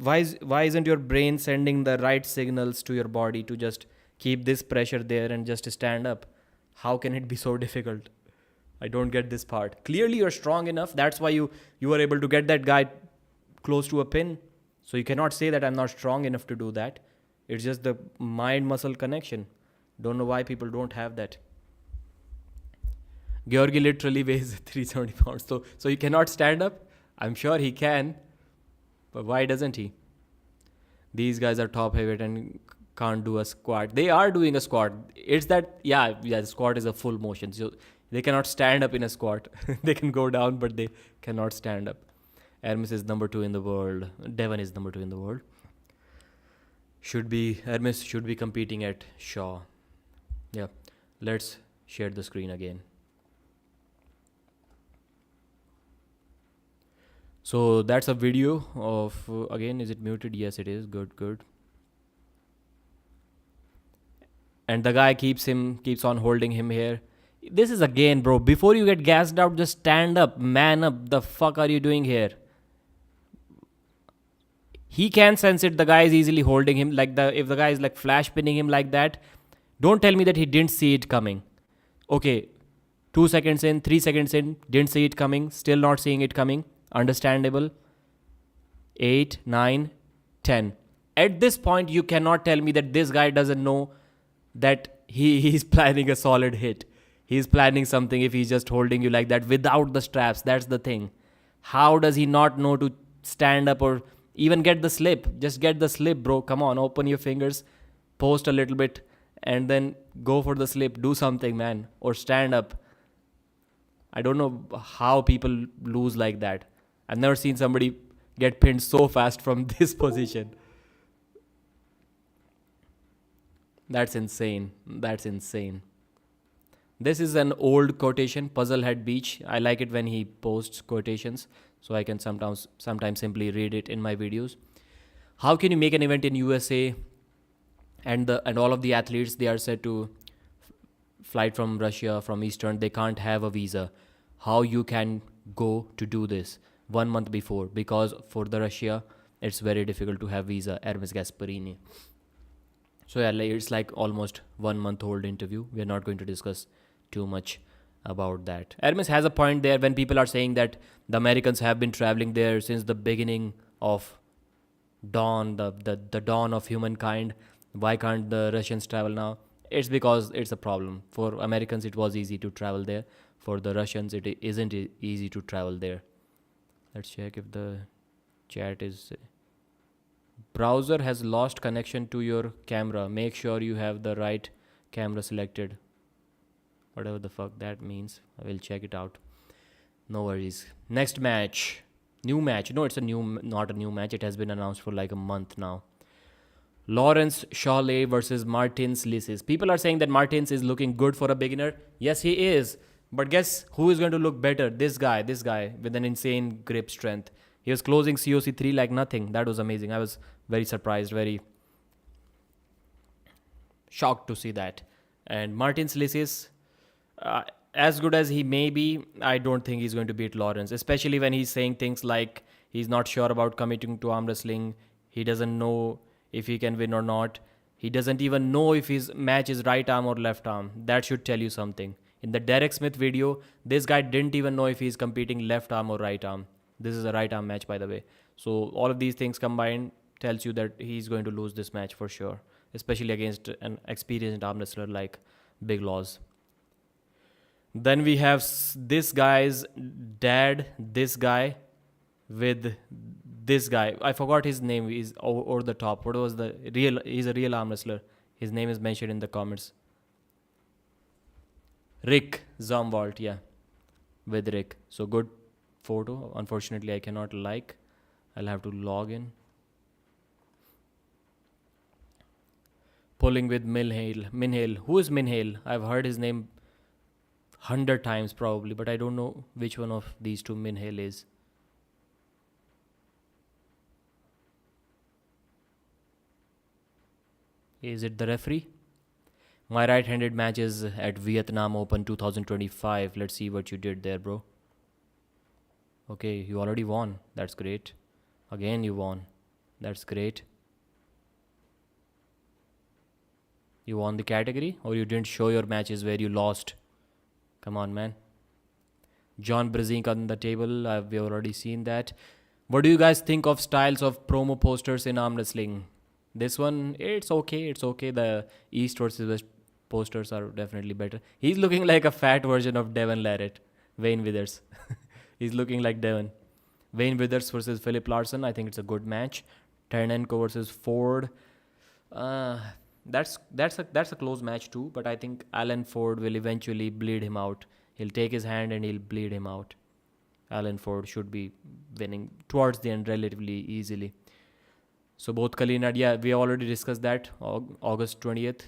isn't your brain sending the right signals to your body to just keep this pressure there and just stand up? How can it be so difficult? I don't get this part. Clearly you're strong enough. That's why you were able to get that guy close to a pin. So you cannot say that I'm not strong enough to do that. It's just the mind muscle connection. Don't know why people don't have that. Georgi literally weighs 370 pounds. So he cannot stand up? I'm sure he can. But why doesn't he? These guys are top heavyweight and can't do a squat. They are doing a squat. It's that, the squat is a full motion. So they cannot stand up in a squat. They can go down, but they cannot stand up. Hermes is number 2 in the world. Devon is number 2 in the world. Hermes should be competing at Shaw. Yeah. Let's share the screen again. So that's a video of, again, is it muted? Yes, it is. Good. And the guy keeps on holding him here. This is again, bro, before you get gassed out, just stand up, man up. The fuck are you doing here? He can sense it. The guy is easily holding him. If the guy is like flash pinning him like that, don't tell me that he didn't see it coming. Okay, 2 seconds in, 3 seconds in, didn't see it coming, still not seeing it coming. Understandable. 8, 9, 10. At this point, you cannot tell me that this guy doesn't know that he's planning a solid hit. He's planning something if he's just holding you like that without the straps. That's the thing. How does he not know to stand up or even get the slip? Just get the slip, bro. Come on, open your fingers, post a little bit, and then go for the slip. Do something, man. Or stand up. I don't know how people lose like that. I've never seen somebody get pinned so fast from this position. That's insane. This is an old quotation, Puzzlehead Beach. I like it when he posts quotations, so I can sometimes simply read it in my videos. How can you make an event in USA and all of the athletes, they are said to flight from Russia, from Eastern, they can't have a visa. How you can go to do this 1 month before? Because for the Russia, it's very difficult to have visa. Hermes Gasparini. So yeah, it's like almost 1 month old interview. We are not going to discuss too much about that. Hermes has a point there when people are saying that the Americans have been traveling there since the beginning of dawn, the dawn of humankind. Why can't the Russians travel now? It's because it's a problem. For Americans, it was easy to travel there. For the Russians, it isn't easy to travel there. Let's check if the chat is... Browser has lost connection to your camera. Make sure you have the right camera selected. Whatever the fuck that means. I will check it out. No worries. Next match. New match. No, not a new match. It has been announced for like a month now. Lawrence Shaw versus Martins Licis. People are saying that Martins is looking good for a beginner. Yes, he is. But guess who is going to look better? This guy with an insane grip strength. He was closing COC3 like nothing. That was amazing. I was very surprised, very shocked to see that. And Martins Licis, as good as he may be, I don't think he's going to beat Lawrence, especially when he's saying things like he's not sure about committing to arm wrestling. He doesn't know if he can win or not. He doesn't even know if his match is right arm or left arm. That should tell you something. In the Derek Smith video, this guy didn't even know if he's competing left arm or right arm. This is a right arm match, by the way. So all of these things combined tells you that he's going to lose this match for sure, especially against an experienced arm wrestler like Big Laws. Then we have this guy's dad, this guy with this guy. I forgot his name. He's over the top. What was the real? He's a real arm wrestler. His name is mentioned in the comments. Rick Zomwalt, yeah, with Rick. So good photo. Unfortunately, I cannot like. I'll have to log in. Pulling with Minhale. Who is Minhale? I've heard his name 100 times probably, but I don't know which one of these two Minhale is. Is it the referee? My right-handed match is at Vietnam Open 2025. Let's see what you did there, bro. Okay, you already won. That's great. Again, you won. That's great. You won the category, or you didn't show your matches where you lost? Come on, man. John Brezink on the table. We've already seen that. What do you guys think of styles of promo posters in arm wrestling? This one, it's okay. It's okay. The East versus West posters are definitely better. He's looking like a fat version of Devon Larratt, Wayne Withers. He's looking like Devon. Wayne Withers versus Philip Larson. I think it's a good match. Ternenko versus Ford. Uh, that's a close match too. But I think Alan Ford will eventually bleed him out. He'll take his hand and he'll bleed him out. Alan Ford should be winning towards the end relatively easily. So both Kalina, yeah, we already discussed that. August 20th.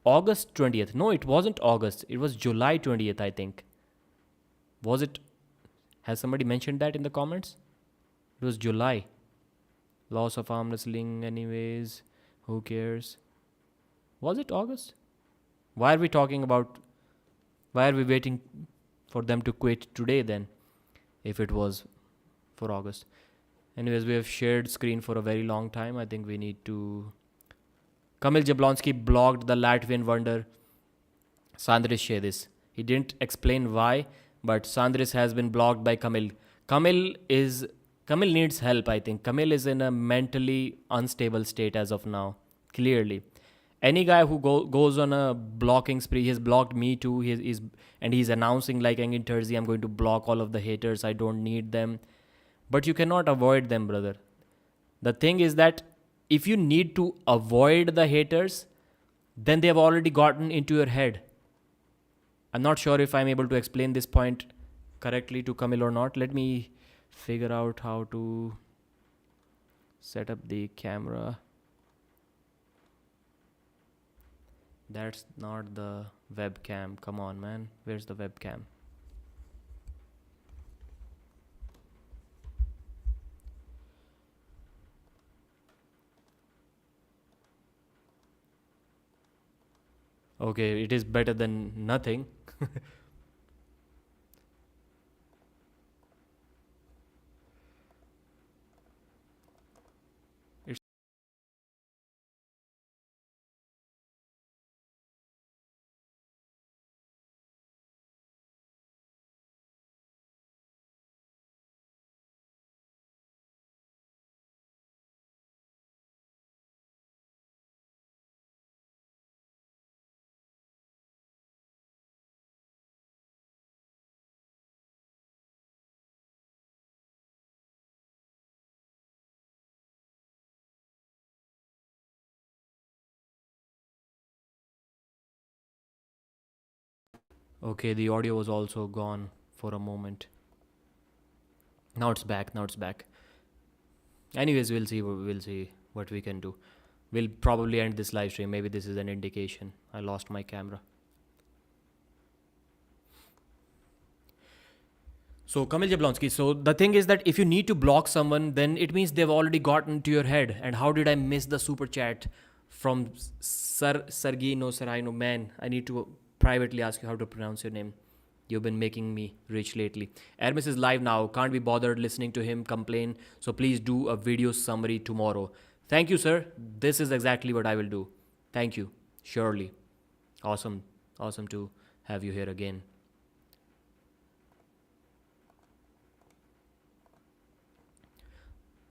August 20th. No, it wasn't August. It was July 20th, I think. Was it? Has somebody mentioned that in the comments? It was July. Loss of arm wrestling, anyways. Who cares? Was it August? Why are we talking about? Why are we waiting for them to quit today then? If it was for August. Anyways, we have shared screen for a very long time. I think we need to. Kamil Jablonski blocked the Latvian wonder Sandris Shedis. He didn't explain why, but Sandris has been blocked by Kamil. Kamil needs help, I think. Kamil is in a mentally unstable state as of now. Clearly. Any guy who goes on a blocking spree, he's blocked me too. He's announcing like Engin Terzi, I'm going to block all of the haters. I don't need them. But you cannot avoid them, brother. The thing is that if you need to avoid the haters, then they have already gotten into your head. I'm not sure if I'm able to explain this point correctly to Kamil or not. Let me figure out how to set up the camera. That's not the webcam. Come on, man. Where's the webcam? Okay, it is better than nothing. It's okay, the audio was also gone for a moment. Now it's back. Now it's back. Anyways, we'll see. We'll see what we can do. We'll probably end this live stream. Maybe this is an indication. I lost my camera. So, Kamil Jablonski, so the thing is that if you need to block someone, then it means they've already gotten to your head. And how did I miss the super chat from Sergino Sarino? Man, I need to privately ask you how to pronounce your name. You've been making me rich lately. Hermes is live now. Can't be bothered listening to him complain. So please do a video summary tomorrow. Thank you, sir. This is exactly what I will do. Thank you. Surely. Awesome. Awesome to have you here again.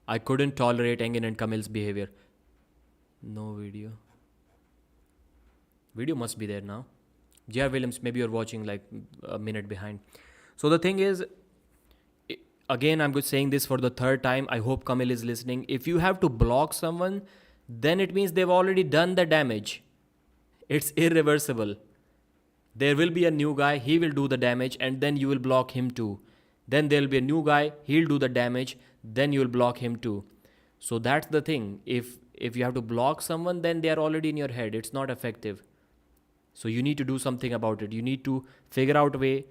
I couldn't tolerate Engin and Kamil's behavior. No video. Video must be there now. J.R. Williams, maybe you're watching like a minute behind. So the thing is, again, I'm saying this for the third time. I hope Kamil is listening. If you have to block someone, then it means they've already done the damage. It's irreversible. There will be a new guy, he will do the damage, and then you will block him too. Then there'll be a new guy, he'll do the damage, then you'll block him too. So that's the thing. If you have to block someone, then they are already in your head. It's not effective. So you need to do something about it. You need to figure out a way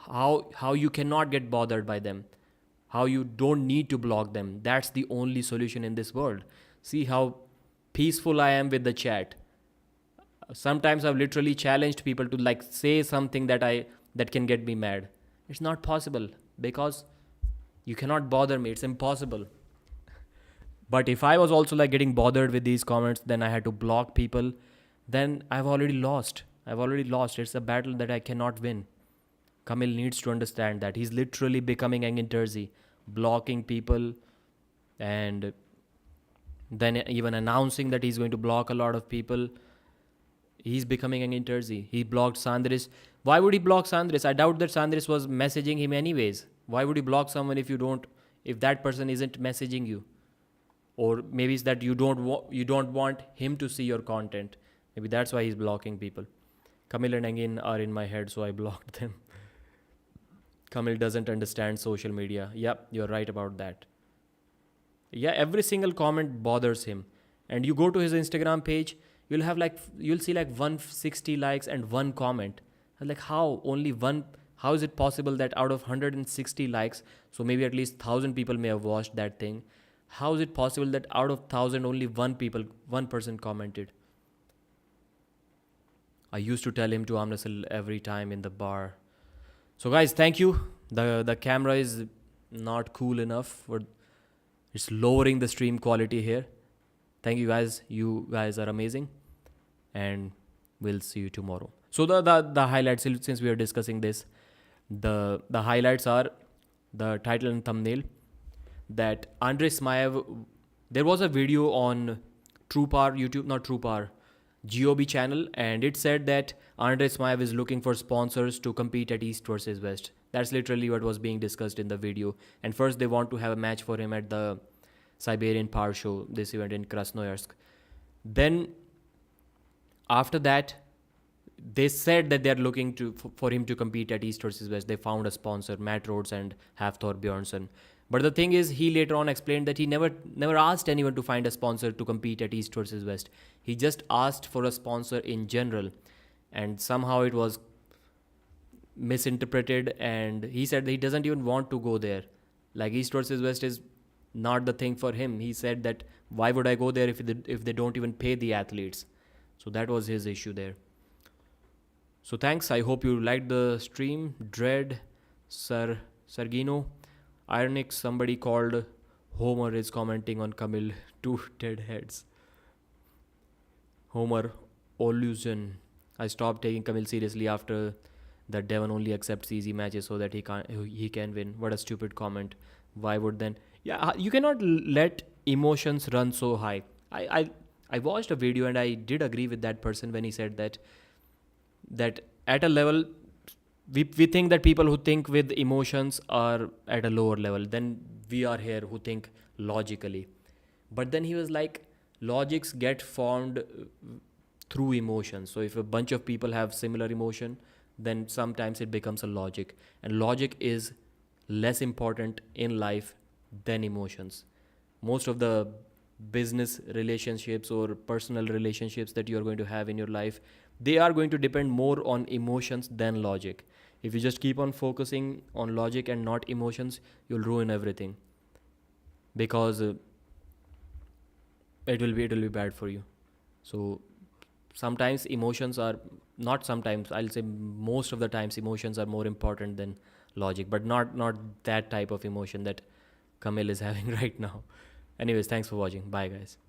how you cannot get bothered by them, how you don't need to block them. That's the only solution in this world. See how peaceful I am with the chat. Sometimes I've literally challenged people to like say something that can get me mad. It's not possible because you cannot bother me. It's impossible. But if I was also like getting bothered with these comments, then I had to block people, then I've already lost. It's a battle that I cannot win. Kamil needs to understand that. He's literally becoming Engin Terzi, blocking people and then even announcing that he's going to block a lot of people. He's becoming an interzy. He blocked Sandris. Why would he block Sandris? I doubt that Sandris was messaging him anyways. Why would you block someone if that person isn't messaging you? Or maybe it's that you don't want him to see your content. Maybe that's why he's blocking people. Kamil and Engin are in my head, so I blocked them. Kamil doesn't understand social media. Yep, you're right about that. Yeah, every single comment bothers him. And you go to his Instagram page, you'll see like 160 likes and one comment. I'm like, how is it possible that out of 160 likes, so maybe at least 1,000 people may have watched that thing, how is it possible that out of 1,000 only one person commented? I used to tell him to arm wrestle every time in the bar. So guys, thank you. The camera is not cool enough it's lowering the stream quality here. Thank you guys. You guys are amazing. And we'll see you tomorrow. So the highlights, since we are discussing this, the highlights are the title and thumbnail. That Andrey Smaev, there was a video on TruePower YouTube, not TruePower, GOB channel, and it said that Andrey Smaev is looking for sponsors to compete at East versus West. That's literally what was being discussed in the video. And first they want to have a match for him at the Siberian Power Show, this event in Krasnoyarsk. Then after that, they said that they're looking for him to compete at East versus West. They found a sponsor, Matt Rhodes and Hafthor Bjornsson. But the thing is, he later on explained that he never asked anyone to find a sponsor to compete at East versus West. He just asked for a sponsor in general. And somehow it was misinterpreted, and he said that he doesn't even want to go there. Like, East versus West is not the thing for him. He said that, why would I go there if they don't even pay the athletes? So that was his issue there. So thanks. I hope you liked the stream. Dread, Sergino, Ironic, somebody called Homer is commenting on Kamil. Two dead heads. Homer, illusion. I stopped taking Kamil seriously after that Devon only accepts easy matches so that he can win. What a stupid comment. Why would then? Yeah, you cannot let emotions run so high. I watched a video and I did agree with that person when he said that at a level, we think that people who think with emotions are at a lower level than we are here who think logically. But then he was like, logics get formed through emotions. So if a bunch of people have similar emotion, then sometimes it becomes a logic. And logic is less important in life than emotions. Most of the business relationships or personal relationships that you are going to have in your life, they are going to depend more on emotions than logic. If you just keep on focusing on logic and not emotions, you'll ruin everything, because it will be bad for you. So sometimes emotions are not sometimes, I'll say most of the times emotions are more important than logic, but not that type of emotion that Kamil is having right now. Anyways, thanks for watching. Bye guys.